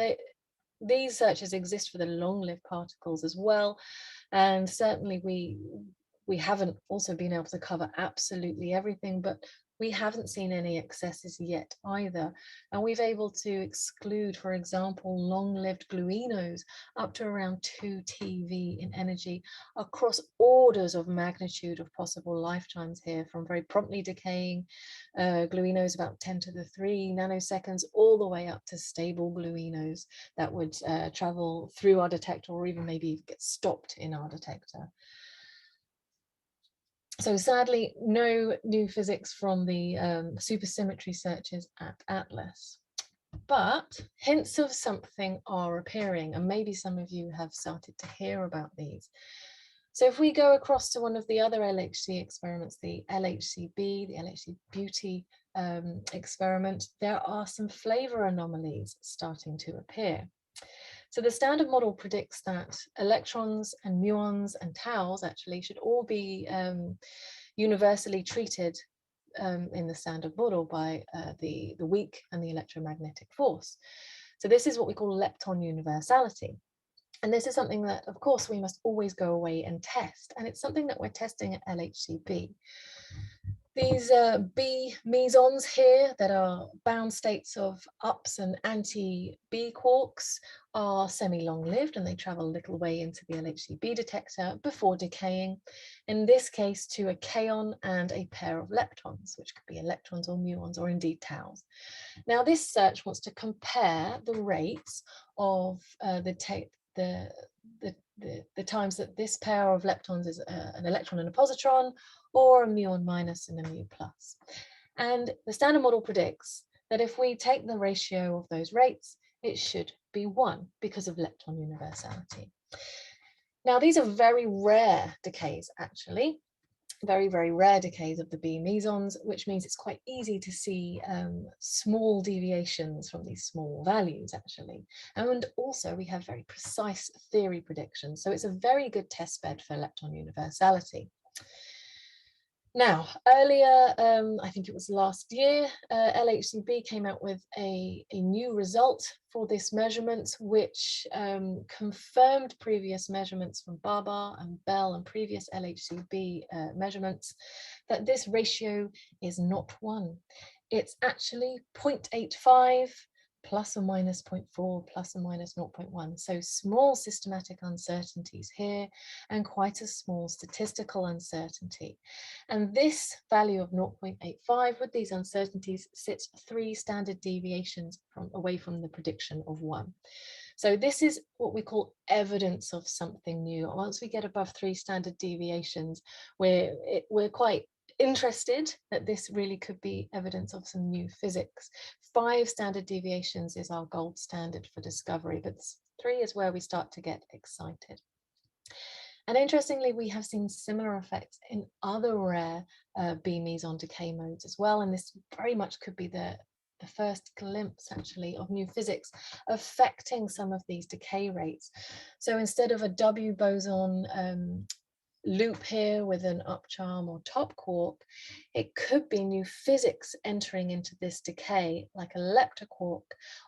Speaker 2: these searches exist for the long-lived particles as well. And certainly we haven't also been able to cover absolutely everything, but we haven't seen any excesses yet either. And we've able to exclude, for example, long-lived gluinos up to around 2 TeV in energy across orders of magnitude of possible lifetimes here, from very promptly decaying gluinos about 10⁻³ nanoseconds, all the way up to stable gluinos that would travel through our detector or even maybe get stopped in our detector. So sadly, no new physics from the supersymmetry searches at ATLAS. But hints of something are appearing, and maybe some of you have started to hear about these. So if we go across to one of the other LHC experiments, the lhcb, the LHC beauty experiment, there are some flavor anomalies starting to appear. So the standard model predicts that electrons and muons and taus actually should all be universally treated in the standard model by the weak and the electromagnetic force. So this is what we call lepton universality. And this is something that, of course, we must always go away and test. And it's something that we're testing at LHCb. These B mesons here that are bound states of ups and anti-B quarks are semi-long-lived, and they travel a little way into the LHCb detector before decaying, in this case to a kaon and a pair of leptons, which could be electrons or muons or indeed taus. Now this search wants to compare the rates of the times that this pair of leptons is an electron and a positron, or a muon minus and a mu plus. And the standard model predicts that if we take the ratio of those rates, it should be 1 because of lepton universality. Now, these are very rare decays, actually. Very, very rare decays of the B mesons, which means it's quite easy to see small deviations from these small values, actually. And also we have very precise theory predictions. So it's a very good test bed for lepton universality. Now, earlier, I think it was last year, LHCb came out with a new result for this measurement, which confirmed previous measurements from Barber and Bell and previous LHCb measurements, that this ratio is not 1. It's actually 0.85 plus or minus 0.4, plus or minus 0.1. So small systematic uncertainties here and quite a small statistical uncertainty. And this value of 0.85 with these uncertainties sits 3 standard deviations away from the prediction of 1. So this is what we call evidence of something new. Once we get above 3 standard deviations, we're quite interested that this really could be evidence of some new physics. 5 standard deviations is our gold standard for discovery, but 3 is where we start to get excited. And interestingly, we have seen similar effects in other rare B meson decay modes as well, and this very much could be the first glimpse actually of new physics affecting some of these decay rates. So instead of a W boson loop here with an upcharm or top quark, it could be new physics entering into this decay, like a leptoquark,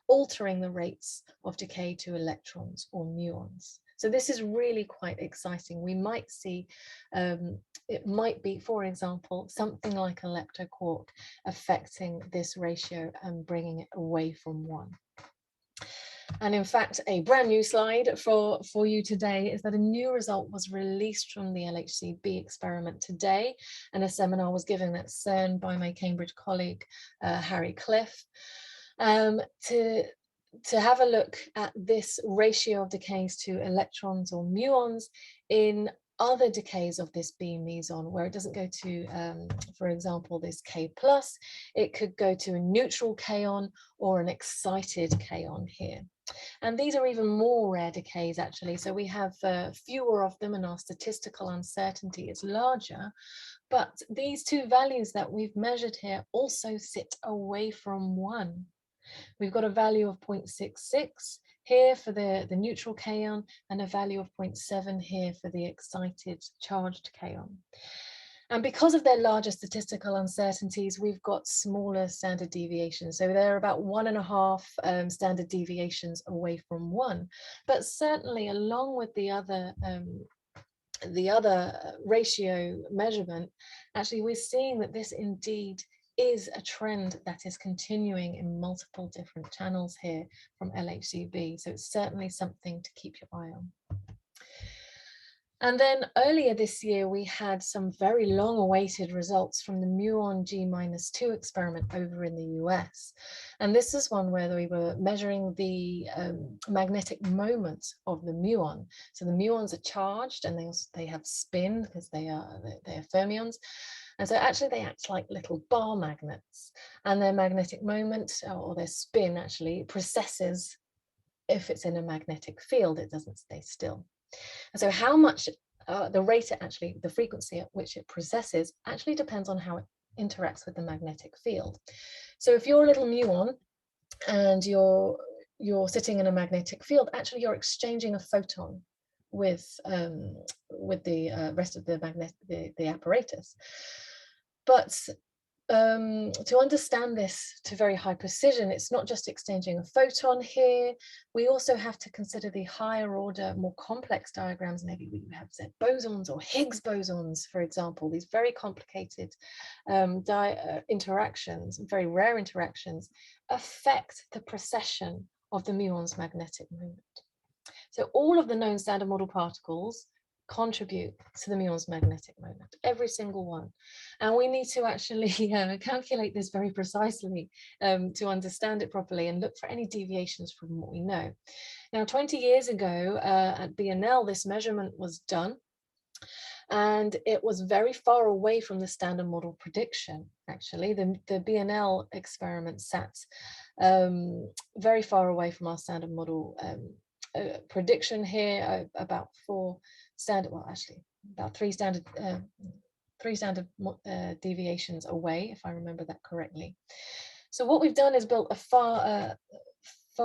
Speaker 2: altering the rates of decay to electrons or muons. So this is really quite exciting. We might see, it might be, for example, something like a leptoquark affecting this ratio and bringing it away from 1. And in fact, a brand new slide for you today is that a new result was released from the LHCb experiment today, and a seminar was given at CERN by my Cambridge colleague, Harry Cliff, to have a look at this ratio of decays to electrons or muons in other decays of this B meson, where it doesn't go to, for example, this K+, it could go to a neutral kaon or an excited kaon here. And these are even more rare decays, actually. So we have fewer of them and our statistical uncertainty is larger. But these 2 values that we've measured here also sit away from 1. We've got a value of 0.66 here for the neutral kaon and a value of 0.7 here for the excited charged kaon. And because of their larger statistical uncertainties, we've got smaller standard deviations. So they're about 1.5 standard deviations away from 1. But certainly along with the other ratio measurement, actually we're seeing that this indeed is a trend that is continuing in multiple different channels here from LHCb. So it's certainly something to keep your eye on. And then earlier this year, we had some very long-awaited results from the Muon G-2 experiment over in the US. And this is one where we were measuring the magnetic moment of the muon. So the muons are charged and they have spin because they are fermions. And so actually they act like little bar magnets, and their magnetic moment, or their spin, actually precesses if it's in a magnetic field. It doesn't stay still. And so how much, the rate, the frequency at which it precesses actually depends on how it interacts with the magnetic field. So if you're a little muon and you're sitting in a magnetic field, actually you're exchanging a photon with the rest of the apparatus. But to understand this to very high precision, it's not just exchanging a photon here. We also have to consider the higher order, more complex diagrams. Maybe we have Z bosons or Higgs bosons, for example. These very complicated interactions, very rare interactions, affect the precession of the muon's magnetic moment. So all of the known standard model particles contribute to the muon's magnetic moment, every single one. And we need to actually calculate this very precisely to understand it properly and look for any deviations from what we know. Now, 20 years ago at BNL, this measurement was done, and it was very far away from the standard model prediction. Actually, the BNL experiment sat very far away from our standard model prediction here, about three standard deviations away, if I remember that correctly. So what we've done is built a far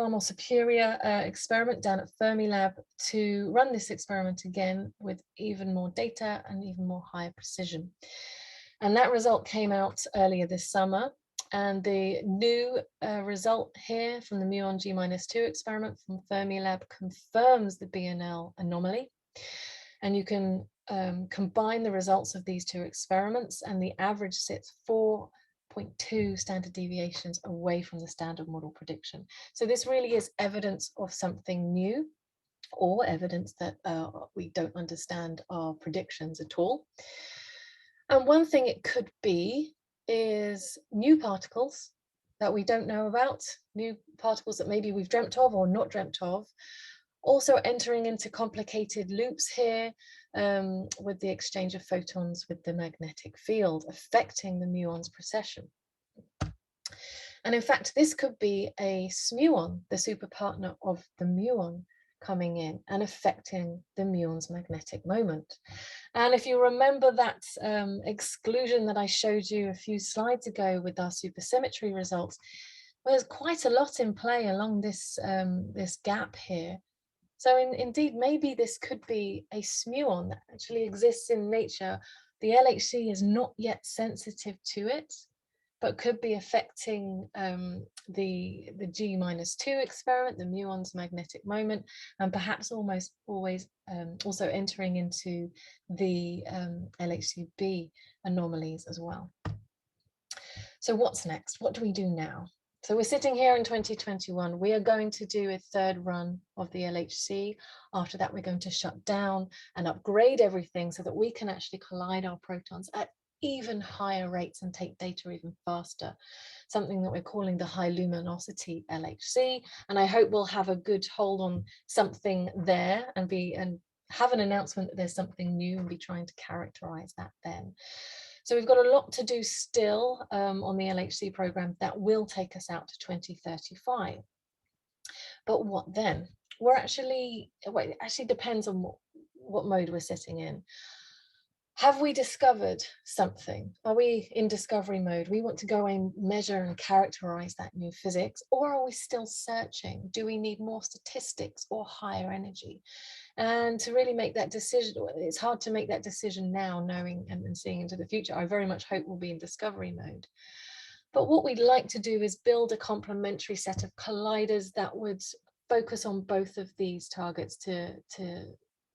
Speaker 2: more superior experiment down at Fermilab to run this experiment again with even more data and even more higher precision. And that result came out earlier this summer. And the new result here from the Muon G-2 experiment from Fermilab confirms the BNL anomaly. And you can combine the results of these two experiments, and the average sits 4.2 standard deviations away from the standard model prediction. So this really is evidence of something new, or evidence that we don't understand our predictions at all. And one thing it could be is new particles that we don't know about, new particles that maybe we've dreamt of or not dreamt of, also entering into complicated loops here with the exchange of photons with the magnetic field, affecting the muon's precession. And in fact, this could be a Smooon, the superpartner of the muon, coming in and affecting the muon's magnetic moment. And if you remember that exclusion that I showed you a few slides ago with our supersymmetry results, there's quite a lot in play along this, this gap here. So indeed, maybe this could be a Smooon that actually exists in nature. The LHC is not yet sensitive to it, but could be affecting the G-2 experiment, the muon's magnetic moment, and perhaps almost always also entering into the LHCb anomalies as well. So what's next? What do we do now? So we're sitting here in 2021. We are going to do a third run of the LHC. After that, we're going to shut down and upgrade everything so that we can actually collide our protons at even higher rates and take data even faster, something that we're calling the high luminosity LHC. And I hope we'll have a good hold on something there and have an announcement that there's something new and be trying to characterize that then. So we've got a lot to do still on the LHC program that will take us out to 2035. But what then? Well, it actually depends on what mode we're sitting in. Have we discovered something? Are we in discovery mode? We want to go and measure and characterize that new physics, or are we still searching? Do we need more statistics or higher energy? And to really make that decision, it's hard to make that decision now, knowing and seeing into the future. I very much hope we'll be in discovery mode. But what we'd like to do is build a complementary set of colliders that would focus on both of these targets to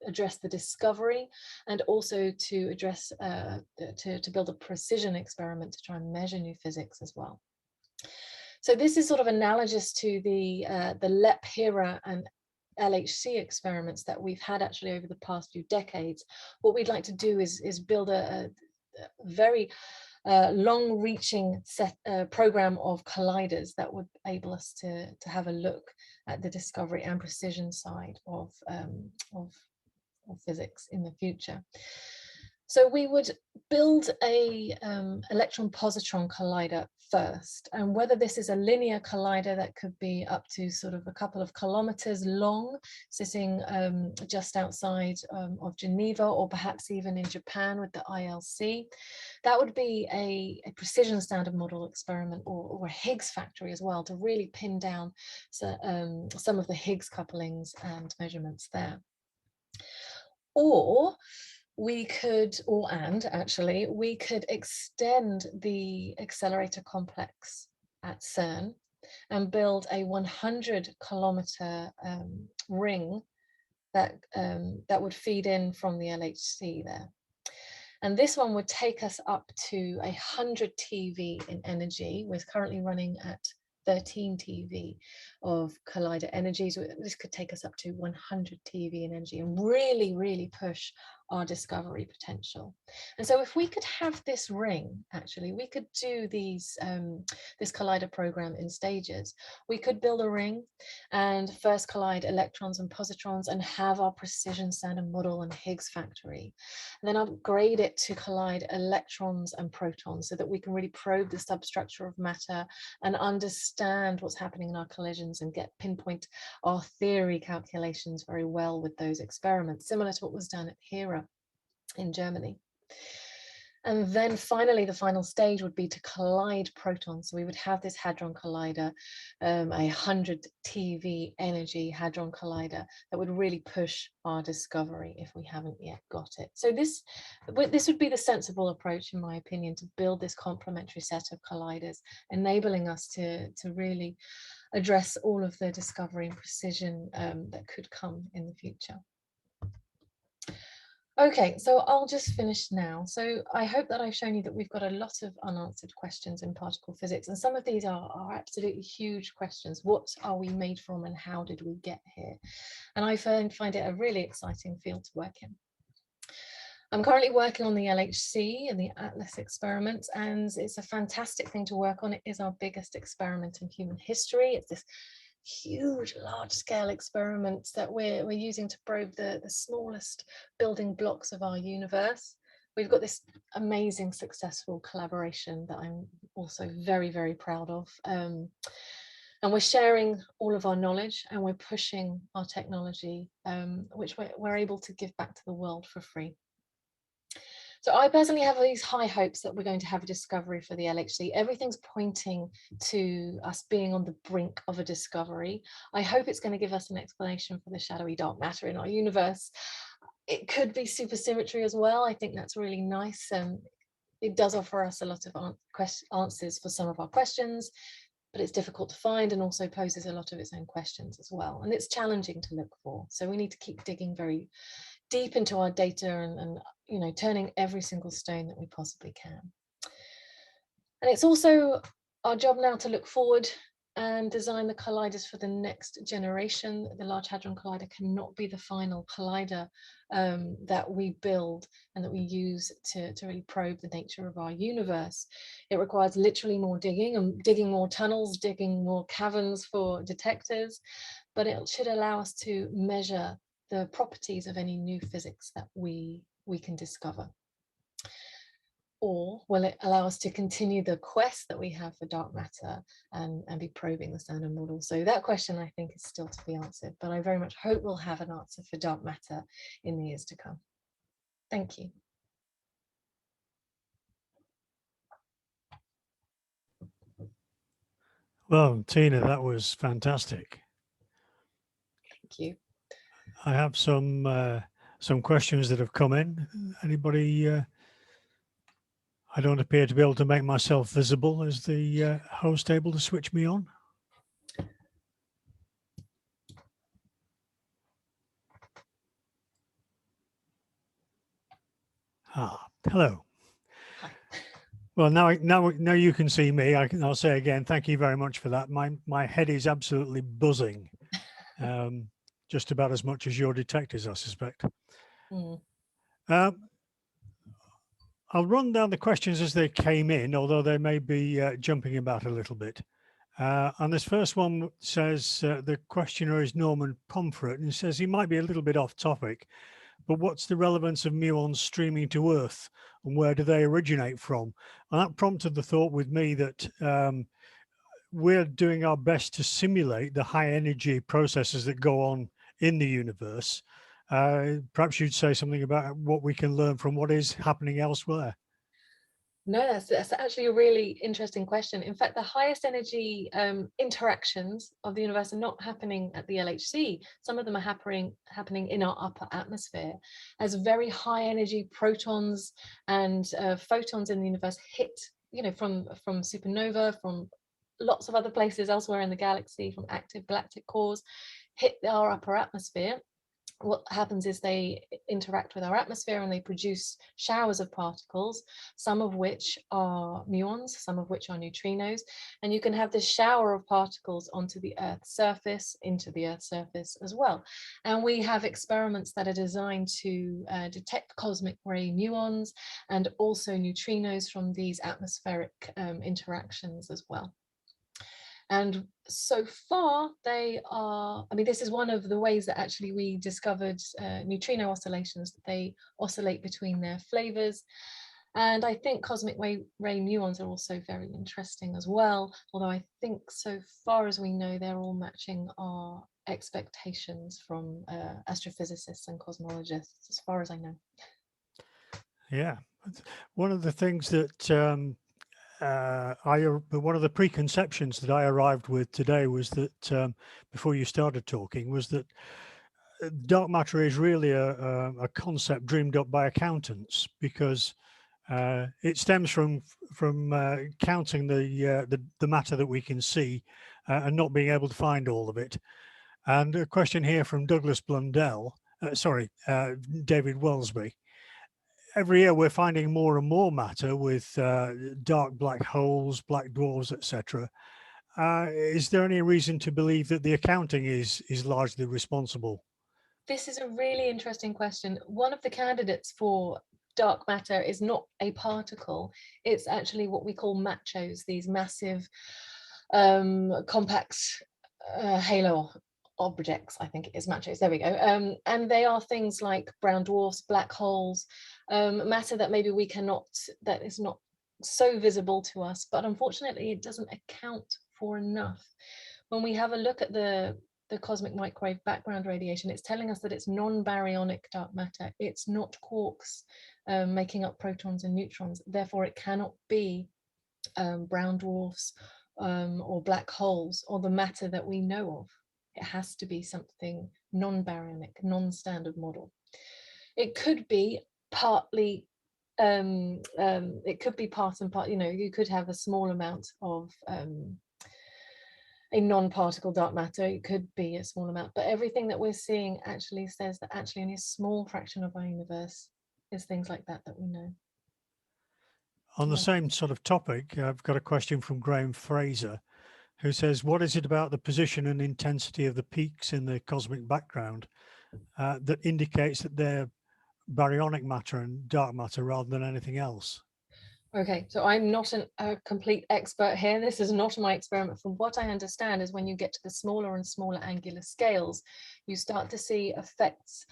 Speaker 2: address the discovery, and also to address to build a precision experiment to try and measure new physics as well. So this is sort of analogous to the LEP-HERA and LHC experiments that we've had actually over the past few decades. What we'd like to do is build a very long-reaching program of colliders that would enable us to have a look at the discovery and precision side of physics in the future. So we would build a electron-positron collider first, and whether this is a linear collider that could be up to sort of a couple of kilometers long, sitting just outside of Geneva, or perhaps even in Japan with the ILC, that would be a precision standard model experiment, or a Higgs factory as well, to really pin down some of the Higgs couplings and measurements there. Or we could, actually, we could extend the accelerator complex at CERN and build a 100-kilometer ring that would feed in from the LHC there. And this one would take us up to 100 TeV in energy. We're currently running at 13 TeV of collider energies. This could take us up to 100 TeV in energy and really, really push our discovery potential. And so if we could have this ring, actually, we could do these this collider program in stages. We could build a ring and first collide electrons and positrons and have our precision standard model and Higgs factory. And then upgrade it to collide electrons and protons so that we can really probe the substructure of matter and understand what's happening in our collisions and pinpoint our theory calculations very well with those experiments, similar to what was done at HERA in Germany. And then finally, the final stage would be to collide protons. So we would have this Hadron Collider, a 100 TeV energy Hadron Collider that would really push our discovery if we haven't yet got it. So this would be the sensible approach, in my opinion, to build this complementary set of colliders, enabling us to really address all of the discovery and precision that could come in the future. Okay, so I'll just finish now. So I hope that I've shown you that we've got a lot of unanswered questions in particle physics, and some of these are absolutely huge questions. What are we made from and how did we get here? And I find it a really exciting field to work in. I'm currently working on the LHC and the ATLAS experiment, and it's a fantastic thing to work on. It is our biggest experiment in human history. It's this huge, large-scale experiments that we're using to probe the smallest building blocks of our universe. We've got this amazing, successful collaboration that I'm also very, very proud of. And we're sharing all of our knowledge and we're pushing our technology, which we're able to give back to the world for free. So I personally have these high hopes that we're going to have a discovery for the LHC. Everything's pointing to us being on the brink of a discovery. I hope it's going to give us an explanation for the shadowy dark matter in our universe. It could be supersymmetry as well. I think that's really nice. It does offer us a lot of answers for some of our questions, but it's difficult to find and also poses a lot of its own questions as well. And it's challenging to look for. So we need to keep digging very deep into our data and you know, turning every single stone that we possibly can. And it's also our job now to look forward and design the colliders for the next generation. The Large Hadron Collider cannot be the final collider that we build and that we use to really probe the nature of our universe. It requires literally more digging and digging more tunnels, digging more caverns for detectors, but it should allow us to measure the properties of any new physics that we can discover. Or will it allow us to continue the quest that we have for dark matter and be probing the standard model? So that question, I think, is still to be answered, but I very much hope we'll have an answer for dark matter in the years to come. Thank you.
Speaker 3: Well, Tina, that was fantastic.
Speaker 2: Thank you.
Speaker 3: I have some questions that have come in. Anybody? I don't appear to be able to make myself visible. Is the host able to switch me on? Hello.
Speaker 2: Hi.
Speaker 3: Well, now you can see me. I'll say again, thank you very much for that. My head is absolutely buzzing, just about as much as your detectors, I suspect.
Speaker 2: Mm.
Speaker 3: I'll run down the questions as they came in, although they may be jumping about a little bit. And this first one says the questioner is Norman Pomfret, and he says he might be a little bit off topic, but what's the relevance of muons streaming to Earth, and where do they originate from? And that prompted the thought with me that we're doing our best to simulate the high energy processes that go on in the universe. Perhaps you'd say something about what we can learn from what is happening elsewhere.
Speaker 2: No, that's actually a really interesting question. In fact, the highest energy interactions of the universe are not happening at the LHC. Some of them are happening in our upper atmosphere, as very high energy protons and photons in the universe hit, from supernova, from lots of other places elsewhere in the galaxy, from active galactic cores, hit our upper atmosphere. What happens is they interact with our atmosphere and they produce showers of particles, some of which are muons, some of which are neutrinos. And you can have this shower of particles onto the Earth's surface, into the Earth's surface as well. And we have experiments that are designed to detect cosmic ray muons and also neutrinos from these atmospheric interactions as well. And so far they are, this is one of the ways that actually we discovered neutrino oscillations, that they oscillate between their flavors. And I think cosmic ray muons are also very interesting as well, although I think so far as we know, they're all matching our expectations from astrophysicists and cosmologists, as far as I know.
Speaker 3: Yeah, one of the things that one of the preconceptions that I arrived with today was that before you started talking was that dark matter is really a concept dreamed up by accountants, because it stems from counting the matter that we can see and not being able to find all of it. And a question here from Douglas Blundell, David Wellesby. Every year we're finding more and more matter with dark black holes, black dwarfs, etc. Is there any reason to believe that the accounting is largely responsible?
Speaker 2: This is a really interesting question. One of the candidates for dark matter is not a particle. It's actually what we call machos, these massive compact halo objects. I think it is machos. There we go. And they are things like brown dwarfs, black holes, matter that maybe we cannot, that is not so visible to us, but unfortunately it doesn't account for enough. When we have a look at the cosmic microwave background radiation, it's telling us that it's non-baryonic dark matter. It's not quarks making up protons and neutrons. Therefore, it cannot be brown dwarfs or black holes or the matter that we know of. It has to be something non-baryonic, non-standard model. It could be partly, it could be part and part, you could have a small amount of a non-particle dark matter. It could be a small amount, but everything that we're seeing actually says that actually only a small fraction of our universe is things like that we know.
Speaker 3: On the same sort of topic, I've got a question from Graham Fraser, who says, what is it about the position and intensity of the peaks in the cosmic background that indicates that they're baryonic matter and dark matter rather than anything else?
Speaker 2: Okay, so I'm not a complete expert here. This is not my experiment. From what I understand is when you get to the smaller and smaller angular scales, you start to see effects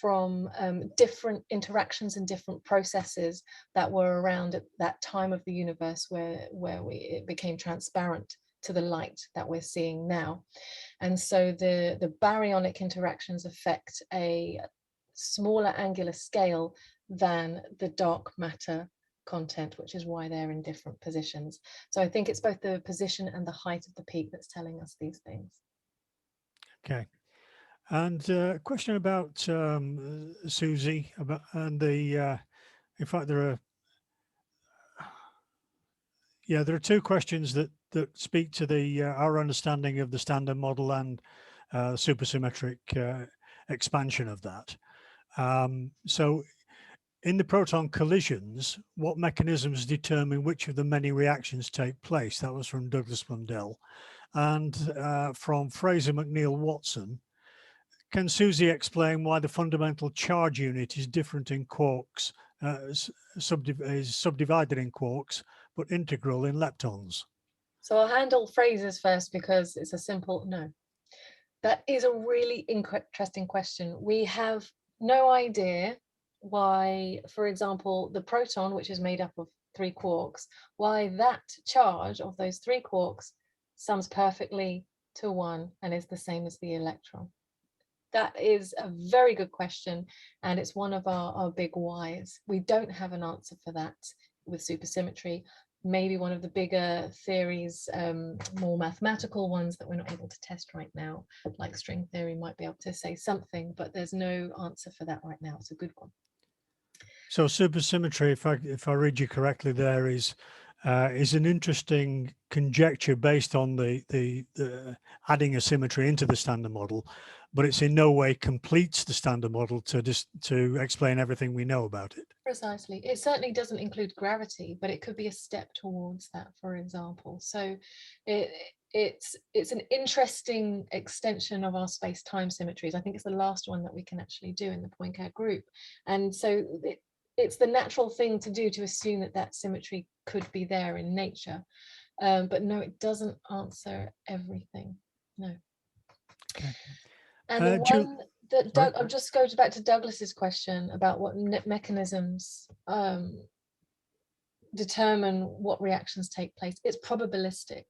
Speaker 2: from different interactions and different processes that were around at that time of the universe where it became transparent to the light that we're seeing now. And so the baryonic interactions affect a smaller angular scale than the dark matter content, which is why they're in different positions. So I think it's both the position and the height of the peak that's telling us these things.
Speaker 3: Okay. And a question about Suzy, and the in fact there are two questions that speak to the our understanding of the standard model and supersymmetric expansion of that. So In the proton collisions, what mechanisms determine which of the many reactions take place? That was from Douglas Mundell. And from Fraser McNeill Watson, can Suzy explain why the fundamental charge unit is different in quarks, is subdivided in quarks, but integral in leptons?
Speaker 2: So I'll handle phrases first because it's a simple no. That is a really interesting question. We have no idea why, for example, the proton, which is made up of 3 quarks, why that charge of those 3 quarks sums perfectly to 1 and is the same as the electron. That is a very good question, and it's one of our big whys. We don't have an answer for that with supersymmetry. Maybe one of the bigger theories, more mathematical ones that we're not able to test right now, like string theory, might be able to say something, but there's no answer for that right now. It's a good one.
Speaker 3: So supersymmetry, if I read you correctly, there is an interesting conjecture based on the adding a symmetry into the standard model, but it's in no way completes the standard model to explain everything we know about it.
Speaker 2: Precisely. It certainly doesn't include gravity, but it could be a step towards that, for example. So it's an interesting extension of our space-time symmetries. I think it's the last one that we can actually do in the Poincare group. And so it's the natural thing to do to assume that that symmetry could be there in nature. But no, it doesn't answer everything. No.
Speaker 3: Okay.
Speaker 2: And the one that I'll just go back to Douglas's question about what mechanisms determine what reactions take place. It's probabilistic.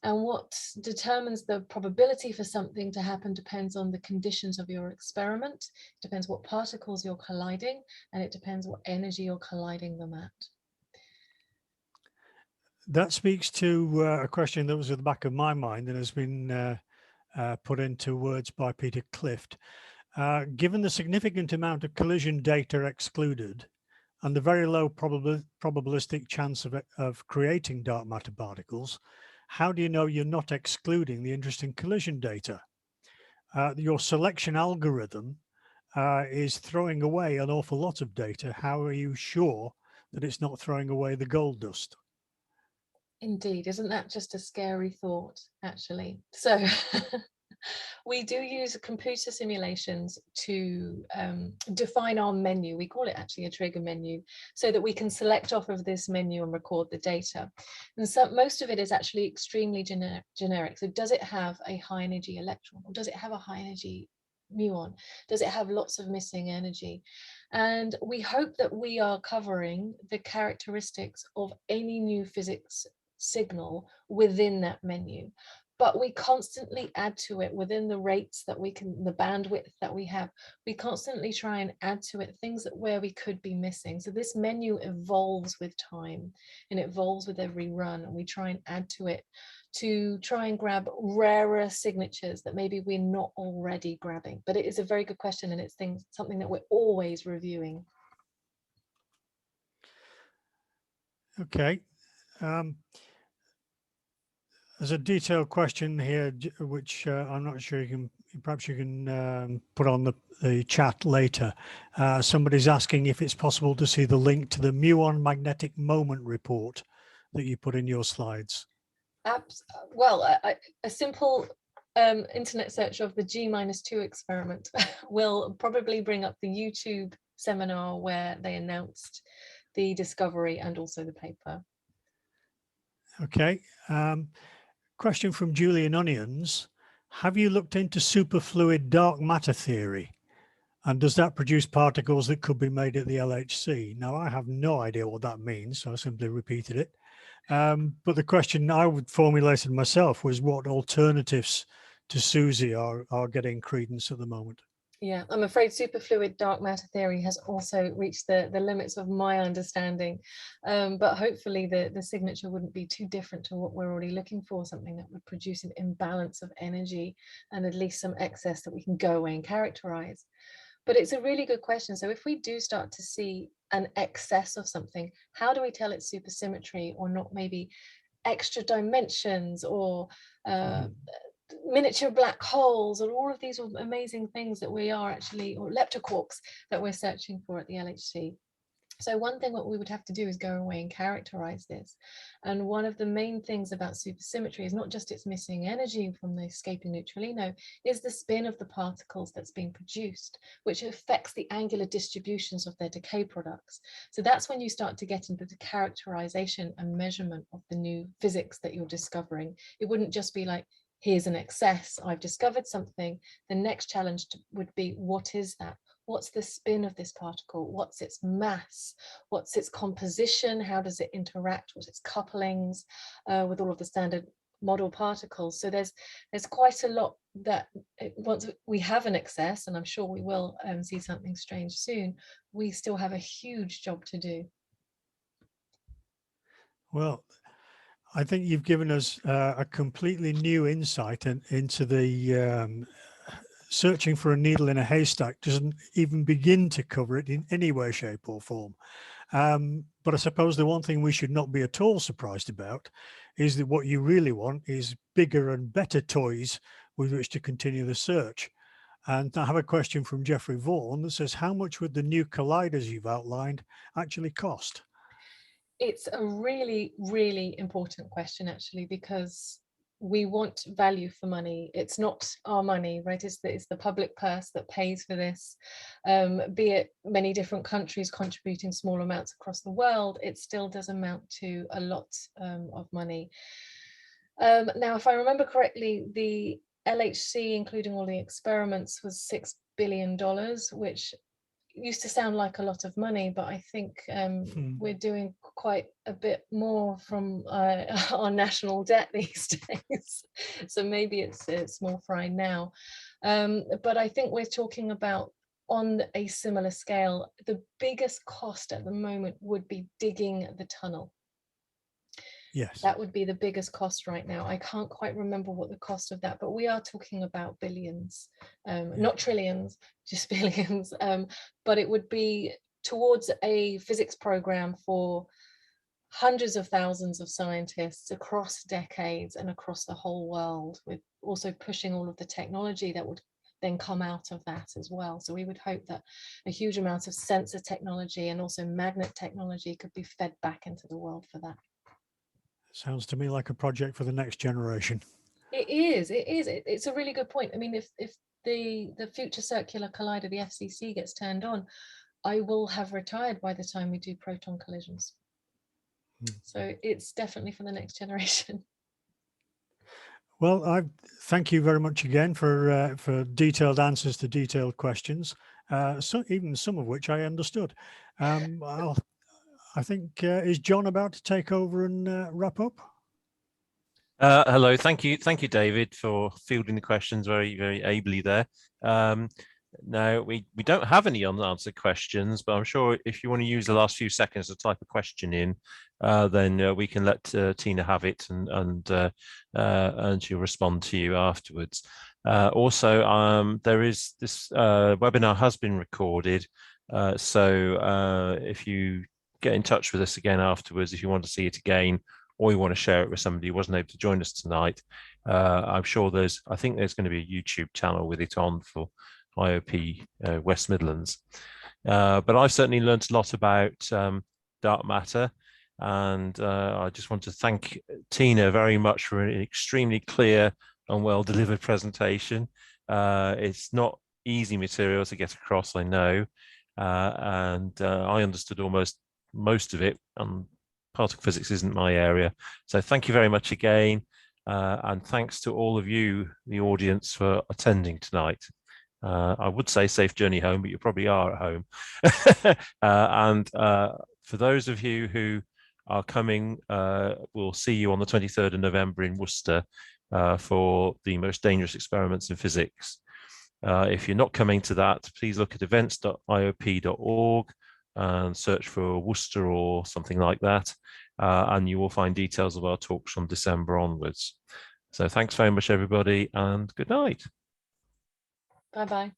Speaker 2: And what determines the probability for something to happen depends on the conditions of your experiment, depends what particles you're colliding, and it depends what energy you're colliding them at.
Speaker 3: That speaks to a question that was at the back of my mind and has been put into words by Peter Clift. Given the significant amount of collision data excluded and the very low probabilistic chance of creating dark matter particles, how do you know you're not excluding the interesting collision data? Your selection algorithm is throwing away an awful lot of data. How are you sure that it's not throwing away the gold dust?
Speaker 2: Indeed, isn't that just a scary thought, actually? So we do use computer simulations to define our menu. We call it actually a trigger menu, so that we can select off of this menu and record the data. And so most of it is actually extremely generic. So does it have a high energy electron, or does it have a high energy muon? Does it have lots of missing energy? And we hope that we are covering the characteristics of any new physics signal within that menu, but we constantly add to it within the rates that we can, the bandwidth that we have. We constantly try and add to it things that where we could be missing. So this menu evolves with time and it evolves with every run, and we try and add to it to try and grab rarer signatures that maybe we're not already grabbing. But it is a very good question, and it's something that we're always reviewing.
Speaker 3: Okay. There's a detailed question here, which I'm not sure perhaps you can put on the chat later. Somebody's asking if it's possible to see the link to the Muon magnetic moment report that you put in your slides.
Speaker 2: Well, a simple internet search of the G-2 experiment will probably bring up the YouTube seminar where they announced the discovery and also the paper.
Speaker 3: Okay. Question from Julian Onions. Have you looked into superfluid dark matter theory? And does that produce particles that could be made at the LHC? Now, I have no idea what that means, so I simply repeated it. But the question I would formulated myself was what alternatives to Suzy are getting credence at the moment.
Speaker 2: Yeah, I'm afraid superfluid dark matter theory has also reached the limits of my understanding, but hopefully the signature wouldn't be too different to what we're already looking for, something that would produce an imbalance of energy and at least some excess that we can go away and characterize. But it's a really good question. So if we do start to see an excess of something, how do we tell it's supersymmetry or not maybe extra dimensions or miniature black holes, or all of these amazing things that we are actually, or leptoquarks that we're searching for at the LHC? So one thing what we would have to do is go away and characterize this. And one of the main things about supersymmetry is not just its missing energy from the escaping neutralino, is the spin of the particles that's being produced, which affects the angular distributions of their decay products. So that's when you start to get into the characterization and measurement of the new physics that you're discovering. It wouldn't just be like, here's an excess, I've discovered something. The next challenge would be, what is that? What's the spin of this particle? What's its mass? What's its composition? How does it interact? What's its couplings with all of the standard model particles? So there's quite a lot that once we have an excess, and I'm sure we will see something strange soon, we still have a huge job to do.
Speaker 3: Well, I think you've given us a completely new insight into the searching for a needle in a haystack doesn't even begin to cover it in any way, shape or form. But I suppose the one thing we should not be at all surprised about is that what you really want is bigger and better toys with which to continue the search. And I have a question from Jeffrey Vaughan that says, how much would the new colliders you've outlined actually cost?
Speaker 2: It's a really, really important question, actually, because we want value for money. It's not our money, right? It's the public purse that pays for this. Be it many different countries contributing small amounts across the world, it still does amount to a lot of money. Now, if I remember correctly, the LHC, including all the experiments, was $6 billion, which used to sound like a lot of money, but I think we're doing quite a bit more from our national debt these days. So maybe it's small fry now. But I think we're talking about, on a similar scale, the biggest cost at the moment would be digging the tunnel.
Speaker 3: Yes.
Speaker 2: That would be the biggest cost right now. I can't quite remember what the cost of that, but we are talking about billions, not trillions, just billions. But it would be towards a physics program for hundreds of thousands of scientists across decades and across the whole world, with also pushing all of the technology that would then come out of that as well. So we would hope that a huge amount of sensor technology and also magnet technology could be fed back into the world for that.
Speaker 3: Sounds to me like a project for the next generation.
Speaker 2: It is. It's a really good point. I mean, if the Future Circular Collider, the FCC, gets turned on, I will have retired by the time we do proton collisions. So it's definitely for the next generation.
Speaker 3: Well, I thank you very much again for detailed answers to detailed questions, even some of which I understood. I think, is John about to take over and wrap up?
Speaker 1: Hello, thank you, David, for fielding the questions very, very ably there. Now, we don't have any unanswered questions, but I'm sure if you want to use the last few seconds to type a question in, then we can let Tina have it, and she'll respond to you afterwards. Also, there is this webinar has been recorded, so if you get in touch with us again afterwards, if you want to see it again, or you want to share it with somebody who wasn't able to join us tonight, I'm sure I think there's going to be a YouTube channel with it on for IOP West Midlands. But I've certainly learned a lot about dark matter, and I just want to thank Tina very much for an extremely clear and well delivered presentation. It's not easy material to get across, I know, and I understood almost most of it. Particle physics isn't my area, so thank you very much again, and thanks to all of you, the audience, for attending tonight. I would say safe journey home, but you probably are at home. And for those of you who are coming, we'll see you on the 23rd of November in Worcester for the most dangerous experiments in physics. If you're not coming to that, please look at events.iop.org and search for Worcester or something like that, and you will find details of our talks from December onwards. So thanks very much, everybody, and good night.
Speaker 2: Bye-bye.